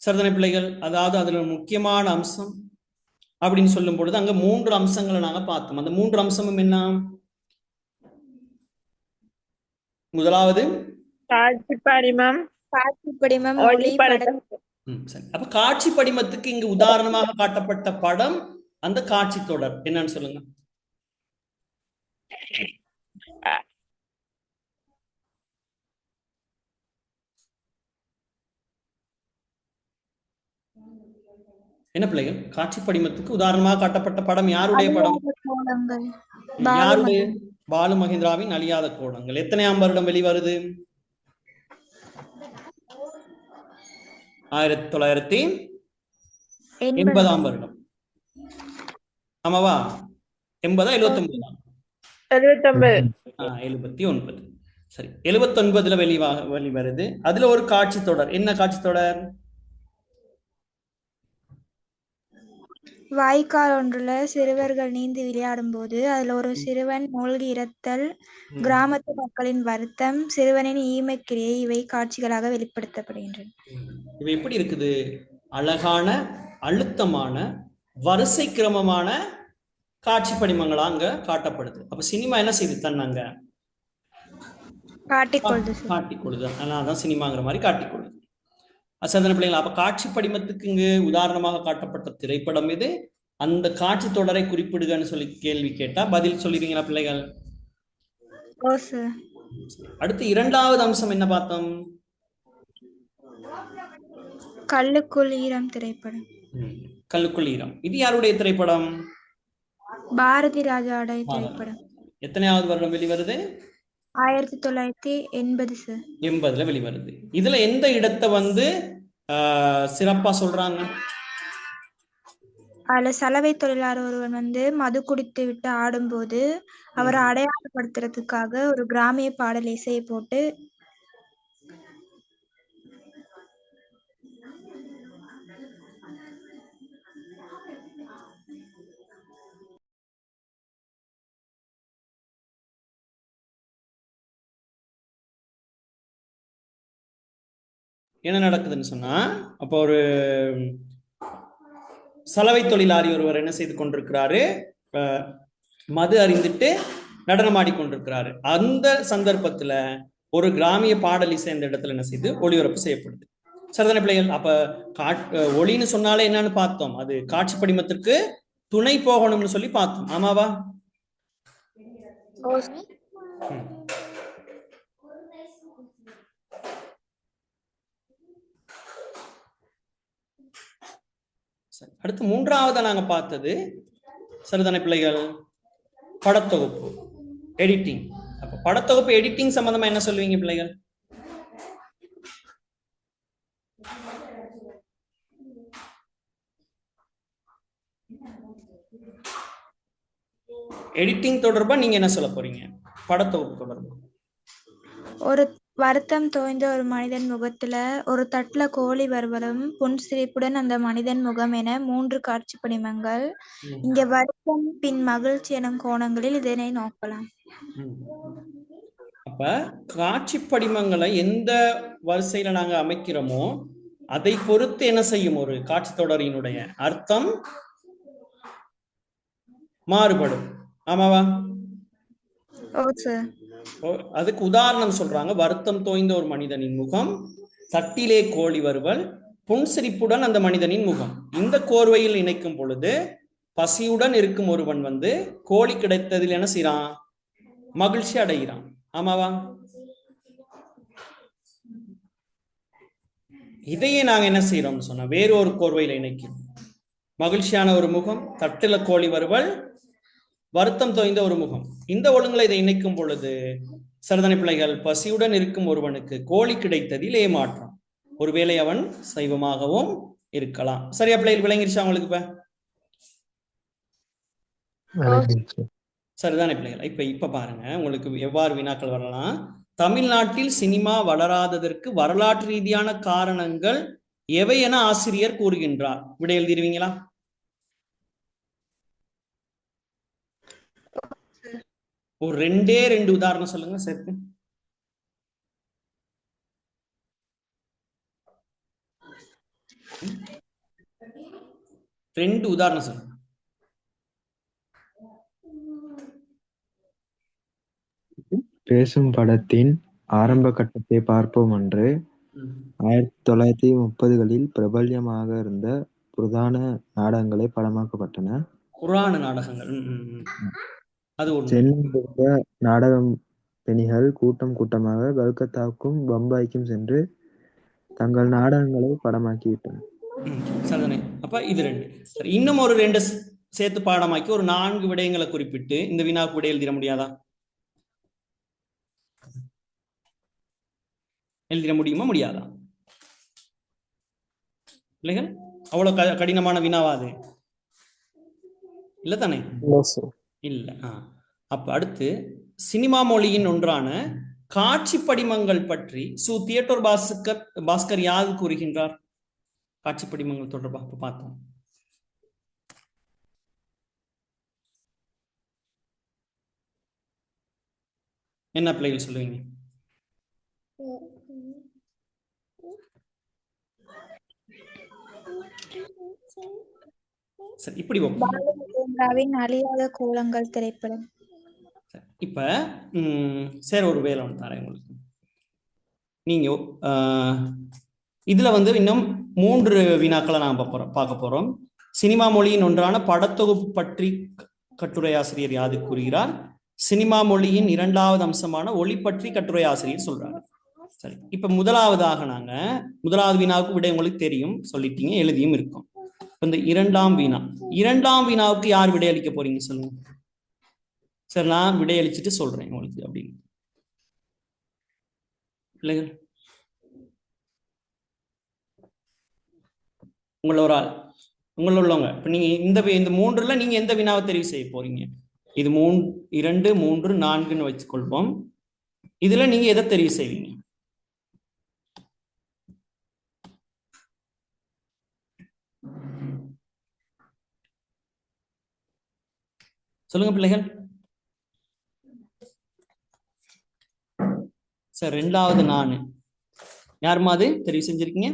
சரிதானே பிள்ளைகள், அதாவது அதுல ஒரு முக்கியமான அம்சம் அப்படின்னு சொல்லும் பொழுது அங்க 3 அம்சங்களை நாங்க பார்த்தோம். அந்த 3 அம்சமும் என்ன? முதலாவது காட்சி படிமம், காட்சி படிமம், மொழி, ஒளிப்படம். சரி. அப்ப காட்சி படிமத்துக்கு இங்கு உதாரணமாக காட்டப்பட்ட படம் அந்த காட்சி தொடர் என்னன்னு சொல்லுங்க. என்ன பிள்ளைகள்? காட்சி படிமத்துக்கு உதாரணமாக காட்டப்பட்ட படம் யாருடைய படம்? கோலங்கள். யாருடைய? பாலு மகேந்திராவின் அழியாத கோலங்கள். எத்தனையாம் வருடம் வெளிவருது? 1980 வருடம். ஆமாவா? 80 79? 79. சரி, 79ல வெளிவருது. அதுல ஒரு காட்சி தொடர். என்ன காட்சி தொடர்? வாய்க்கால் ஒன்றுல சிறுவர்கள் நீந்தி விளையாடும் போது அதுல ஒரு சிறுவன் மூழ்கி இறத்தல், கிராமத்து மக்களின் வருத்தம், சிறுவனின் ஈமக்கிரியை, இவை காட்சிகளாக வெளிப்படுத்தப்படுகின்றன. இவை எப்படி இருக்குது? அழகான, அழுத்தமான, வரிசை கிரமமான காட்சி படிமங்களா அங்க காட்டப்படுது. அப்ப சினிமா என்ன செய்து தன்னாங்க? காட்டிக்கொள்ளுது. அதான் சினிமாங்கிற மாதிரி காட்டிக்கொள்ளுது. அசதன பிள்ளைகள், அப்ப காட்சி படிமத்துக்கு இங்கு உதாரணமாக காட்டப்பட்ட திரைப்படம் இது. அந்த காட்சி தொடரை குறிப்பிடுகன்னு சொல்லி கேள்வி கேட்டா பதில் சொல்லிடுவீங்களா பிள்ளைகள்? அடுத்து இரண்டாவது அம்சம் என்ன பார்த்தோம்? கல்லுக்குள் ஈரம் திரைப்படம். கல்லுக்குள் ஈரம். இது யாருடைய திரைப்படம்? பாரதி ராஜாவுடைய திரைப்படம். எத்தனையாவது வருடம் வெளிவருது? 1980 சார். 80ல வெளிவருது. இதுல எந்த இடத்தை வந்து சிறப்பா சொல்றாங்க? அதுல சலவை தொழிலாளர் ஒருவன் வந்து மது குடித்து விட்டு ஆடும்போது அவரை அடையாளப்படுத்துறதுக்காக ஒரு கிராமிய பாடல் இசையை போட்டு என்ன நடக்குதுன்னு சொன்னா, அப்போ ஒரு சலவை தொழிலாளி ஒருவர் என்ன செய்து கொண்டிருக்கிறாரு? மது அறிந்துட்டு நடனமாடி கொண்டிருக்கிறாரு. அந்த சந்தர்ப்பத்துல ஒரு கிராமிய பாடல் இசை இந்த இடத்துல என்ன செய்து ஒளிபரப்பு செய்யப்படுது. சரிதான பிள்ளைகள்? அப்ப ஒளின்னு சொன்னாலே என்னன்னு பார்த்தோம். அது காட்சி படிமத்திற்கு துணை போகணும்னு சொல்லி பார்த்தோம். ஆமாவா? அடுத்து மூன்றாவதா நாங்க பார்த்தது, சரிதான பிள்ளைகள், படத்தொகுப்பு, எடிட்டிங். அப்ப படத்தொகுப்பு எடிட்டிங் சம்பந்தமா என்ன சொல்லுவீங்க பிள்ளைகள்? எடிட்டிங் தொடர்பா நீங்க என்ன சொல்ல போறீங்க? படத்தொகுப்பு தொடர்பா. ஒரு வருத்தம் தோய்ந்த ஒரு மனிதன் முகத்துல ஒரு தட்டுல கோழி வறுவலும் புன்சிரிப்புடன் அந்த மனிதன் முகம் என 3 காட்சி படிமங்கள். இங்க வருத்தம் பின் மகிழ்ச்சி எனும் கோணங்களில் இதனை நோக்கலாம். அப்ப காட்சி படிமங்களை எந்த வரிசையில நாங்க அமைக்கிறோமோ அதை பொறுத்து என்ன செய்யும்? ஒரு காட்சி தொடரினுடைய அர்த்தம் மாறுபடும். ஆமாவா? அதுக்கு உதாரணம் சொல்றாங்க. வருத்தம் தோய்ந்த ஒரு மனிதனின் முகம், தட்டிலே கோழி வறுவல், புன்சிரிப்புடன் அந்த மனிதனின் முகம். இந்த கோர்வையில் இணைக்கும் பொழுது பசியுடன் இருக்கும் ஒருவன் வந்து கோழி கிடைத்ததில் என்ன செய்யறான்? மகிழ்ச்சி அடைகிறான். ஆமாவா? இதையே நாங்க என்ன செய்யறோம்னு சொன்னா வேறு ஒரு கோர்வையில இணைக்கிறோம். மகிழ்ச்சியான ஒரு முகம், தட்டுல கோழி வறுவல், வருத்தம் தோய்ந்த ஒரு முகம். இந்த ஒழுங்குல இதை இணைக்கும் பொழுது சரிதான பிள்ளைகள், பசியுடன் இருக்கும் ஒருவனுக்கு கோழி கிடைத்ததில் ஏமாற்றம். ஒருவேளை அவன் சைவமாகவும் இருக்கலாம். சரியா பிள்ளைகள்? விளங்கிருச்சா உங்களுக்கு? இப்ப சரிதானே பிள்ளைகள்? இப்ப பாருங்க, உங்களுக்கு எவ்வாறு வினாக்கள் வரலாம். தமிழ்நாட்டில் சினிமா வளராததற்கு வரலாற்று ரீதியான காரணங்கள் எவை என ஆசிரியர் கூறுகின்றார்? விடை எழுதிடுவீங்களா? ஒரு ரெண்டே ரெண்டு உதாரணம் சொல்லுங்க சேர்த்து. ரெண்டு உதாரணம் சொல்லுங்க. பேசும் படத்தின் ஆரம்ப கட்டத்தை பார்ப்போம் என்று 1930களில் பிரபல்யமாக இருந்த புராண நாடகங்களை படமாக்கப்பட்டன. புராண நாடகங்கள். அது ஒண்ணு. சென்னையில் இருந்த நாடகம் பெணிகள் கூட்டம் கூட்டமாக கல்கத்தாவுக்கும் பம்பாய்க்கும் சென்று தங்கள் நாடகங்களை படமாக்கிவிட்டனர். சரிதானே? அப்ப இது ரெண்டு. சரி, இன்னும் ஒரு ரெண்டு சேர்த்து பாடமாக்கி ஒரு 4 விடயங்களை குறிப்பிட்டு இந்த வினாக்கு விடை எழுதிட முடியாதா? எழுதிட முடியுமா முடியாதா? இல்லைகள்? அவ்வளவு கடினமான வினாவாது இல்ல தானே? இல்ல. அப்ப அடுத்து சினிமா மொழியின் ஒன்றான காட்சி படிமங்கள் பற்றி தியேட்டர் பாஸ்கர் யாது கூறுகின்றார்? காட்சி படிமங்கள் தொடர்பாக பார்த்தோம். என்ன பிள்ளைகள் சொல்லுவீங்க? சரி, இப்படி அழியாத கோலங்கள் திரைப்படம். இப்ப சரி, ஒரு வேலை ஒன்று தரேன் உங்களுக்கு. நீங்க இதுல இன்னும் 3 வினாக்களை நான் பார்க்க போறோம். சினிமா மொழியின் ஒன்றான படத்தொகுப்பு பற்றி கட்டுரை ஆசிரியர் யாது கூறுகிறார்? சினிமா மொழியின் 2வது அம்சமான ஒளி பற்றி கட்டுரை ஆசிரியர் சொல்றாரு. சரி, இப்ப முதலாவது வினாவுக்கு விடை உங்களுக்கு தெரியும், சொல்லிட்டீங்க, எழுதியும் இருக்கும். இந்த 2ஆம் வினாவுக்கு யார் விடையளிக்க போறீங்க சொல்லுங்க. சரி, நான் விடையளிச்சுட்டு சொல்றேன் உங்களுக்கு அப்படின்னு. பிள்ளைகள், உங்கள ஒரு ஆள், உங்கள உள்ளவங்க, இப்ப நீங்க இந்த 3ல நீங்க எந்த வினாவை தெரிவு செய்ய போறீங்க? இது 2, 3, 4ன்னு வச்சுக்கொள்வோம். இதுல நீங்க எதை தெரிவு செய்வீங்க? சொல்லுங்க பிள்ளைகள். சார், 2வது நானு யாருமா அது தெரிவு செஞ்சிருக்கீங்க?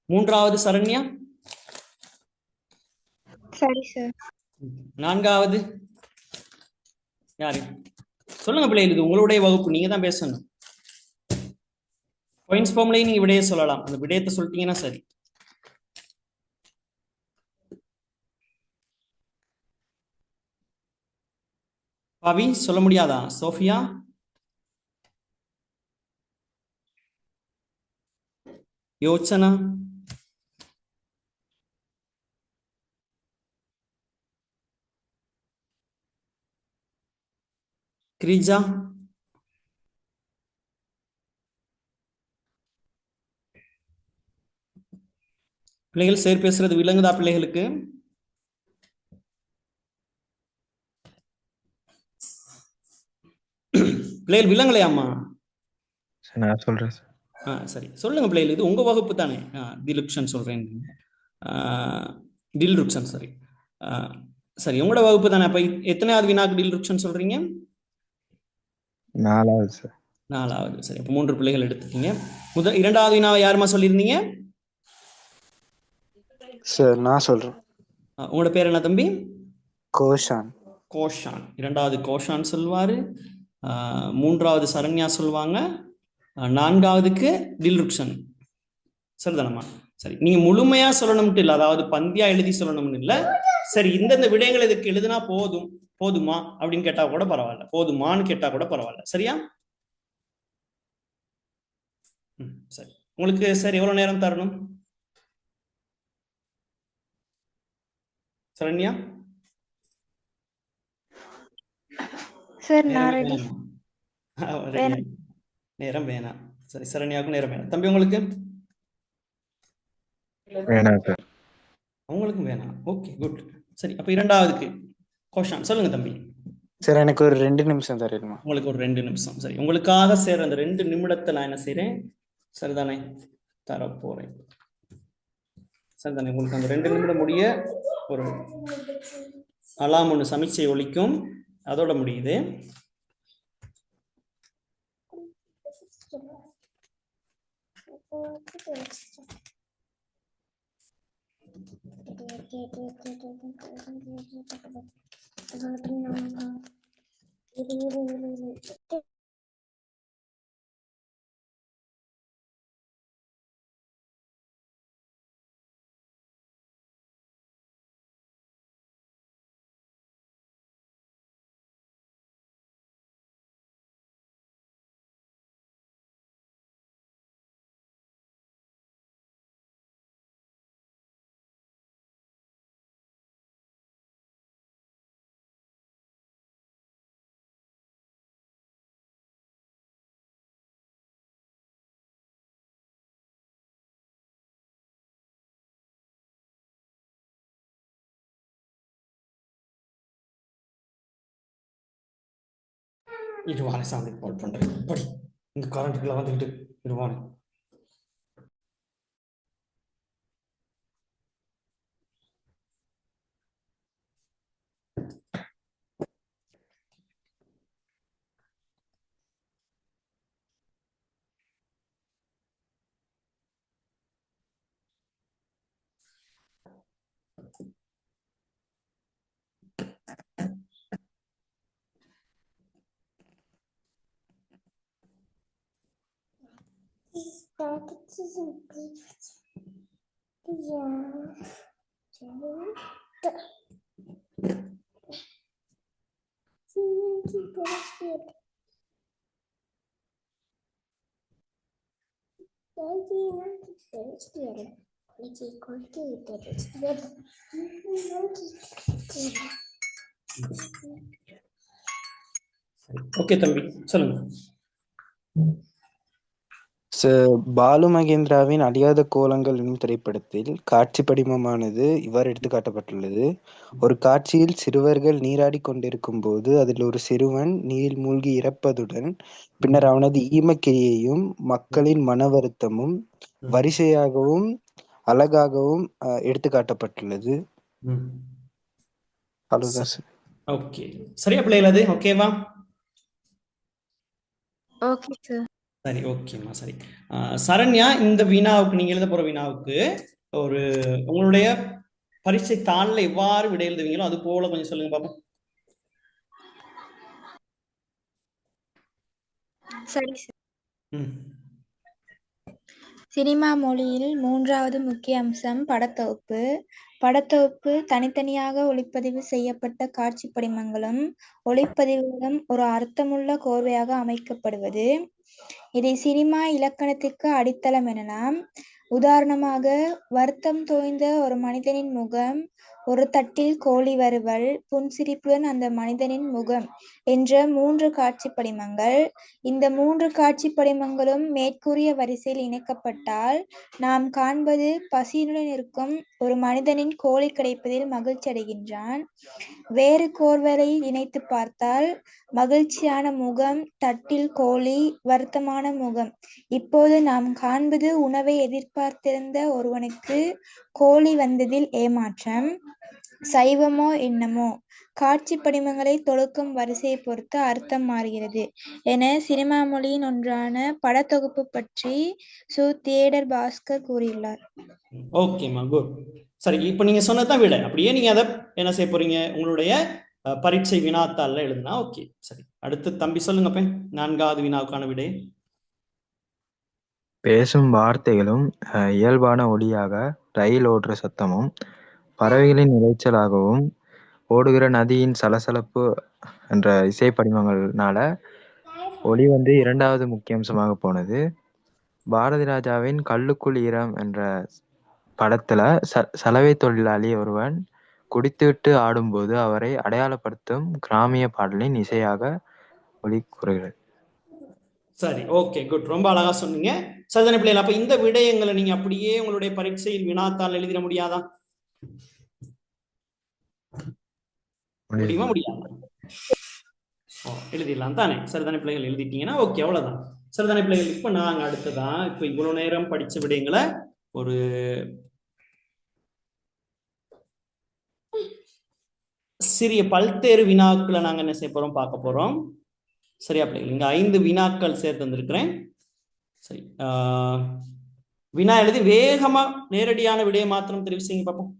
மூன்றாவது சரண்யா. சரி சார். 4வது யாரு? சொல்லுங்க பிள்ளைகள், இது உங்களுடைய வகுப்பு, நீங்க தான் பேசணும். பாயிண்ட்ஸ் ஃபார்ம்லயே நீங்க விடையை சொல்லலாம். அந்த விடயத்தை சொல்லிட்டீங்கன்னா சரி. பாவி சொல்ல முடியாதா? சோஃபியா, யோசனா, கிரிஜா, பிள்ளைகள் சேர் பேசுறது விளங்குதா பிள்ளைகளுக்கு? பிள்ளைகள் விளங்கலையாமா? நான் சொல்றேன். சரி, சொல்லுங்க பிள்ளைகள், இது உங்க வகுப்பு தானே. திலுக்ஷன் சொல்றேன். டில்ருக்ஷன், சரி. சரி, உங்களோட வகுப்பு தானே. அப்ப எத்தனையாவது வினாக்கு டில்ருக்ஷன் சொல்றீங்க? 4வது சார். 4வது. சரி, அப்ப 3 பிள்ளைகள் எடுத்துக்கீங்க. 2வது வினாவை யாருமா சொல்லியிருந்தீங்க? சார், நான் சொல்றேன். உங்களோட பேர் என்ன தம்பி? கோஷான். 2வது கோஷான் சொல்லுவாரு. 3வது சரண்யா சொல்லுவாங்க. 4வதுக்கு டில்ருக்ஷன். சரிதானம்மா? சரி, நீங்க முழுமையா சொல்லணும்ட்டு இல்லை, அதாவது பந்தியா எழுதி சொல்லணும்னு இல்லை. சரி, இந்தந்த விடயங்கள் இதுக்கு எழுதுனா போதுமா அப்படின்னு கேட்டா கூட பரவாயில்ல, போதுமான்னு கேட்டா கூட பரவாயில்ல. சரியா? சரி, உங்களுக்கு சரி எவ்வளவு நேரம் தரணும் சரண்யா? சார், நேரம் வேணாம். சரி, சரண்யாவுக்கு நேரம் வேணாம். தம்பி, உங்களுக்கு? வேணாம் சார். அவங்களுக்கும் வேணாம். Okay, good. சரி, அப்ப 2வதுக்கு கோஷான் சொல்லுங்க தம்பி. சார் எனக்கு ஒரு 2 நிமிஷம் தரணுமா? உங்களுக்கு ஒரு 2 நிமிஷம். சரி, உங்களுக்காக சேர அந்த 2 நிமிடத்தை நான் என்ன செய்றேன், சரிதானே, தரப்போறேன். சரிதானே, உங்களுக்கு அந்த 2 நிமிடம் முடிய ஒரு அலாம் ஒன்று சமிச்சை ஒலிக்கும், அதோட முடியுது. இருவானே சாமி கால் பண்றேன். படி, இந்த கரண்ட்டுக்குள்ள வந்துக்கிட்டு இருவானே. ஓகே தம்பி, சொல்லுங்க. பாலு மகேந்திராவின் அழியாத கோலங்கள் என்னும் திரைப்படத்தில் காட்சி படிமமானது இவ்வாறு எடுத்துக்காட்டப்பட்டுள்ளது. ஒரு காட்சியில் சிறுவர்கள் நீராடி கொண்டிருக்கும் போது அதில் ஒரு சிறுவன் நீரில் மூழ்கி இறப்பதுடன் பின்னர் அவனது ஈமக்கிரியையும் மக்களின் மன வருத்தமும் வரிசையாகவும் அழகாகவும் எடுத்துக்காட்டப்பட்டுள்ளது. அவ்வளவுதான் சார். ஓகே, சரியா பிள்ளைகள்? அது ஓகேவா? Okay sir. சரி, ஓகேம்மா. சரி, சரண்யா, இந்த வினாவுக்கு, நீங்க எழுத போற வினாவுக்கு ஒரு உங்களுடைய பரீட்சை தாளில் எவ்வாறு விடை எழுதுவீங்களோ அது போல கொஞ்சம் சொல்லுங்க பாப்போம். சரி சார். சினிமா மொழியில் 3வது முக்கிய அம்சம் படத்தொகுப்பு. படத்தொகுப்பு தனித்தனியாக ஒளிப்பதிவு செய்யப்பட்ட காட்சி படிமங்களும் ஒளிப்பதிவுகளும் ஒரு அர்த்தமுள்ள கோர்வையாக அமைக்கப்படுவது. இதை சினிமா இலக்கணத்திற்கு அடித்தளம் எனலாம். உதாரணமாக, வருத்தம் தோய்ந்த ஒரு மனிதனின் முகம், ஒரு தட்டில் கோழி வறுவல், புன்சிரிப்புடன் அந்த மனிதனின் முகம் என்ற 3 காட்சி படிமங்கள். இந்த 3 காட்சி படிமங்களும் மேற்கூறிய வரிசையில் இணைக்கப்பட்டால் நாம் காண்பது பசியுடன் இருக்கும் ஒரு மனிதனின் கோழி கிடைப்பதில் மகிழ்ச்சி அடைகின்றான். வேறு கோர்வையில் இணைத்து பார்த்தால் மகிழ்ச்சியான முகம், தட்டில் கோழி, வருத்தமான முகம். இப்போது நாம் காண்பது உணவை எதிர்பார்த்திருந்த ஒருவனுக்கு கோழி வந்ததில் ஏமாற்றம். சைவமோ எண்ணமோ காட்சி படிமங்களை தொடுக்கும் வரிசையை பொறுத்து அர்த்தம் மாறுகிறது என சினிமா மொழியின் ஒன்றான படத்தொகுப்பு பற்றி சு. தியேடர் பாஸ்கர் கூறியுள்ளார். ஓகேம்மா, குட். சரி, இப்போ நீங்க சொன்னதான் விட, அப்படியே நீங்க அதை என்ன செய்ய போறீங்க, உங்களுடைய பரீட்சை வினாத்தாள்ல எழுதுனா ஓகே. சரி, அடுத்து தம்பி சொல்லுங்க. 4வது வினாவுக்கான விடை. பேசும் வார்த்தைகளும் இயல்பான ஒலியாக ரயில் ஓடுற சத்தமும் பறவைகளின் இரைச்சலாகவும் ஓடுகிற நதியின் சலசலப்பு என்ற இசை படிமங்கள்னால ஒலி 2வது முக்கிய அம்சமாக போனது. பாரதி ராஜாவின் கல்லுக்குள் ஈரம் என்ற படத்துல சலவை தொழிலாளி ஒருவன் குடித்துவிட்டு ஆடும்போது அவரை அடையாளப்படுத்தும் கிராமிய பாடலின் இசையாக ஒலி கூறுகிறது. சரி, ஓகே, குட். ரொம்ப அழகா சொன்னீங்க. சரிதானே பிள்ளைகள்? அப்ப இந்த விடயங்களை நீங்க அப்படியே உங்களுடைய பரீட்சையில் வினாத்தாள் எழுதிட முடியாதா? முடியுமா? முடியாது. எழுதிடலாம் தானே? சரிதானே பிள்ளைகள்? எழுதிட்டீங்கன்னா ஓகே, அவ்வளவுதான். சரிதானே பிள்ளைகள்? இப்ப நாங்க அடுத்ததான் இப்ப இவ்வளவு நேரம் படிச்ச விடயங்களை ஒரு சிறிய பல்வேறு வினாக்களை நாங்க என்ன செய்ய போறோம், பார்க்க போறோம். சரியா பிள்ளைகள்? இங்க 5 வினாக்கள் சேர்த்து வந்திருக்கிறேன். சரி, வினா எழுதி வேகமா நேரடியான விடையை மாத்திரம் தெரிவு செய்யுங்க பார்ப்போம்.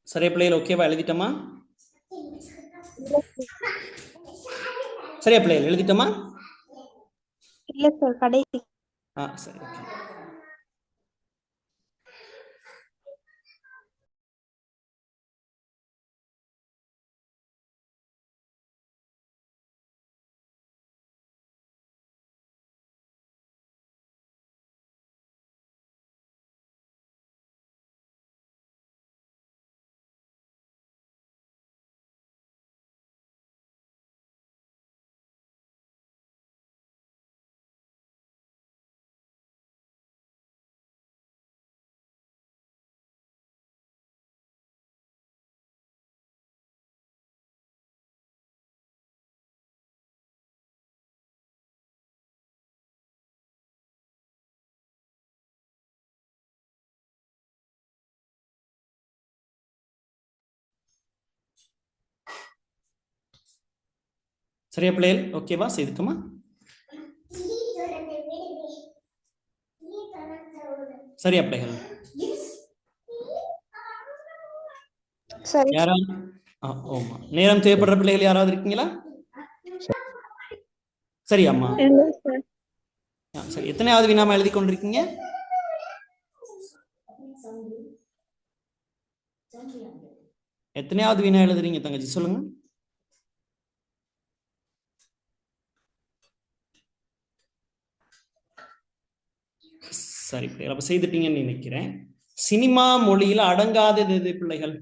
சரியா பிள்ளைகள்? ஓகேவா? எழுதிட்டோமா? சரியா பிள்ளைகள்? எழுதிட்டோமா? இல்ல சார், கடைசி. சரி, ஓகே. சரியா பிள்ளைகள்? ஓகேவா? செய்துட்டோமா? சரியா பிள்ளைகள்? சரி. யாராவது ஓமா நேரம் தேவைப்படுற பிள்ளைகள் யாராவது இருக்கீங்களா? சரி அம்மா. சரி, எத்தனையாவது வினாமா எழுதி கொண்டிருக்கீங்க? எத்தனையாவது வினா எழுதுறீங்க தங்கச்சி, சொல்லுங்க. சரி பிள்ளைகள், அப்ப செய்துட்டீங்கன்னு நினைக்கிறேன். சினிமா மொழியில அடங்காதது எது பிள்ளைகள்?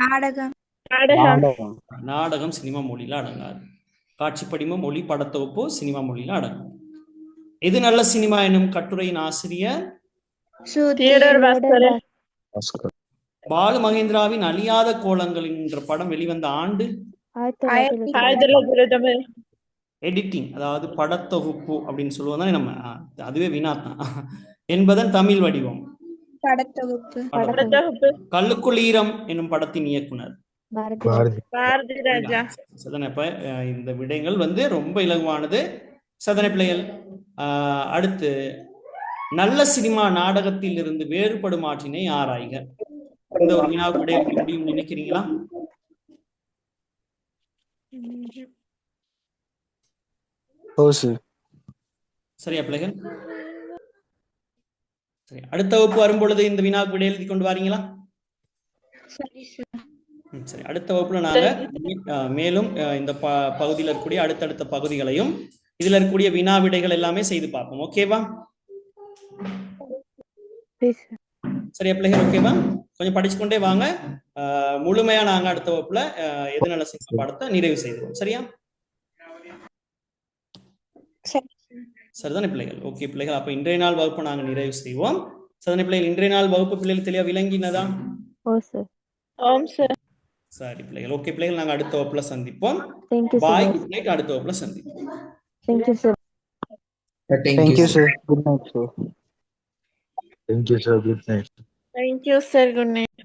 நாடகம். நாடகம் சினிமா மொழியில அடங்காது. காட்சி படிமம், மொழி, படத்தொகுப்பு சினிமா மொழியில அடங்கும். எது நல்ல சினிமா எனும் கட்டுரையின் ஆசிரியர் பாலு மகேந்திராவின் அழியாத கோலங்கள் என்ற படம் வெளிவந்த ஆண்டு? எடிட்டிங், அதாவது படத்தொகுப்பு அப்படின்னு சொல்லுவோம் தானே நம்ம, அதுவே வினாத்தான். என்பதன் தமிழ் வடிவம் படத்தொகுப்பு. கல்லுக்குள் ஈரம் என்னும் படத்தின் இயக்குனர் பாரதி ராஜா. இப்ப இந்த விடயங்கள் வந்து ரொம்ப இலகுவானது. சதனை பிள்ளைகள், அடுத்து நல்ல சினிமா நாடகத்தில் இருந்து வேறுபடும் ஆற்றினை ஆராய்க. இந்த ஒரு வினாவுக்கு விடையளிக்க முடியும் நினைக்கிறீங்களா? சரியா பிள்ளைகள்? சரி, அடுத்த வகுப்பு வரும்பொழுது இந்த வினாவுக்கு விடை எழுதி கொண்டு வாரீங்களா? சரி, அடுத்த வகுப்புல நாங்க மேலும் இந்த பகுதியில் இருக்கக்கூடிய அடுத்தடுத்த பகுதிகளையும் இதுல இருக்கக்கூடிய வினா விடைகள் எல்லாமே செய்து பார்ப்போம். ஓகேவா? சரியா பிள்ளைகள்? ஓகேவா? கொஞ்சம் படிச்சுக்கொண்டே வாங்க. முழுமையா நாங்க அடுத்த வகுப்புல எது நல்ல சினிமா பாடத்தை நிறைவு செய்வோம். சரியா? சரிதானே பிள்ளைகள்? ஓகே பிள்ளைகள், அப்ப இன்றைய நாள் வகுப்பை நாங்க நிறைவு செய்வோம். சரிதானே பிள்ளைகள்? இன்றைய நாள் வகுப்பு பிள்ளைகள் தெளிவா விளங்கினதா? ஆம் சார். சரி பிள்ளைகள். ஓகே பிள்ளைகள், நாங்க அடுத்த வகுப்புல சந்திப்போம். Thank you so bye, much. Good night. அடுத்த வகுப்புல சந்திப்போம். Thank you, sir. Thank you, sir. Good night, sir. Thank you, sir. Good night. Thank you, sir. Good night.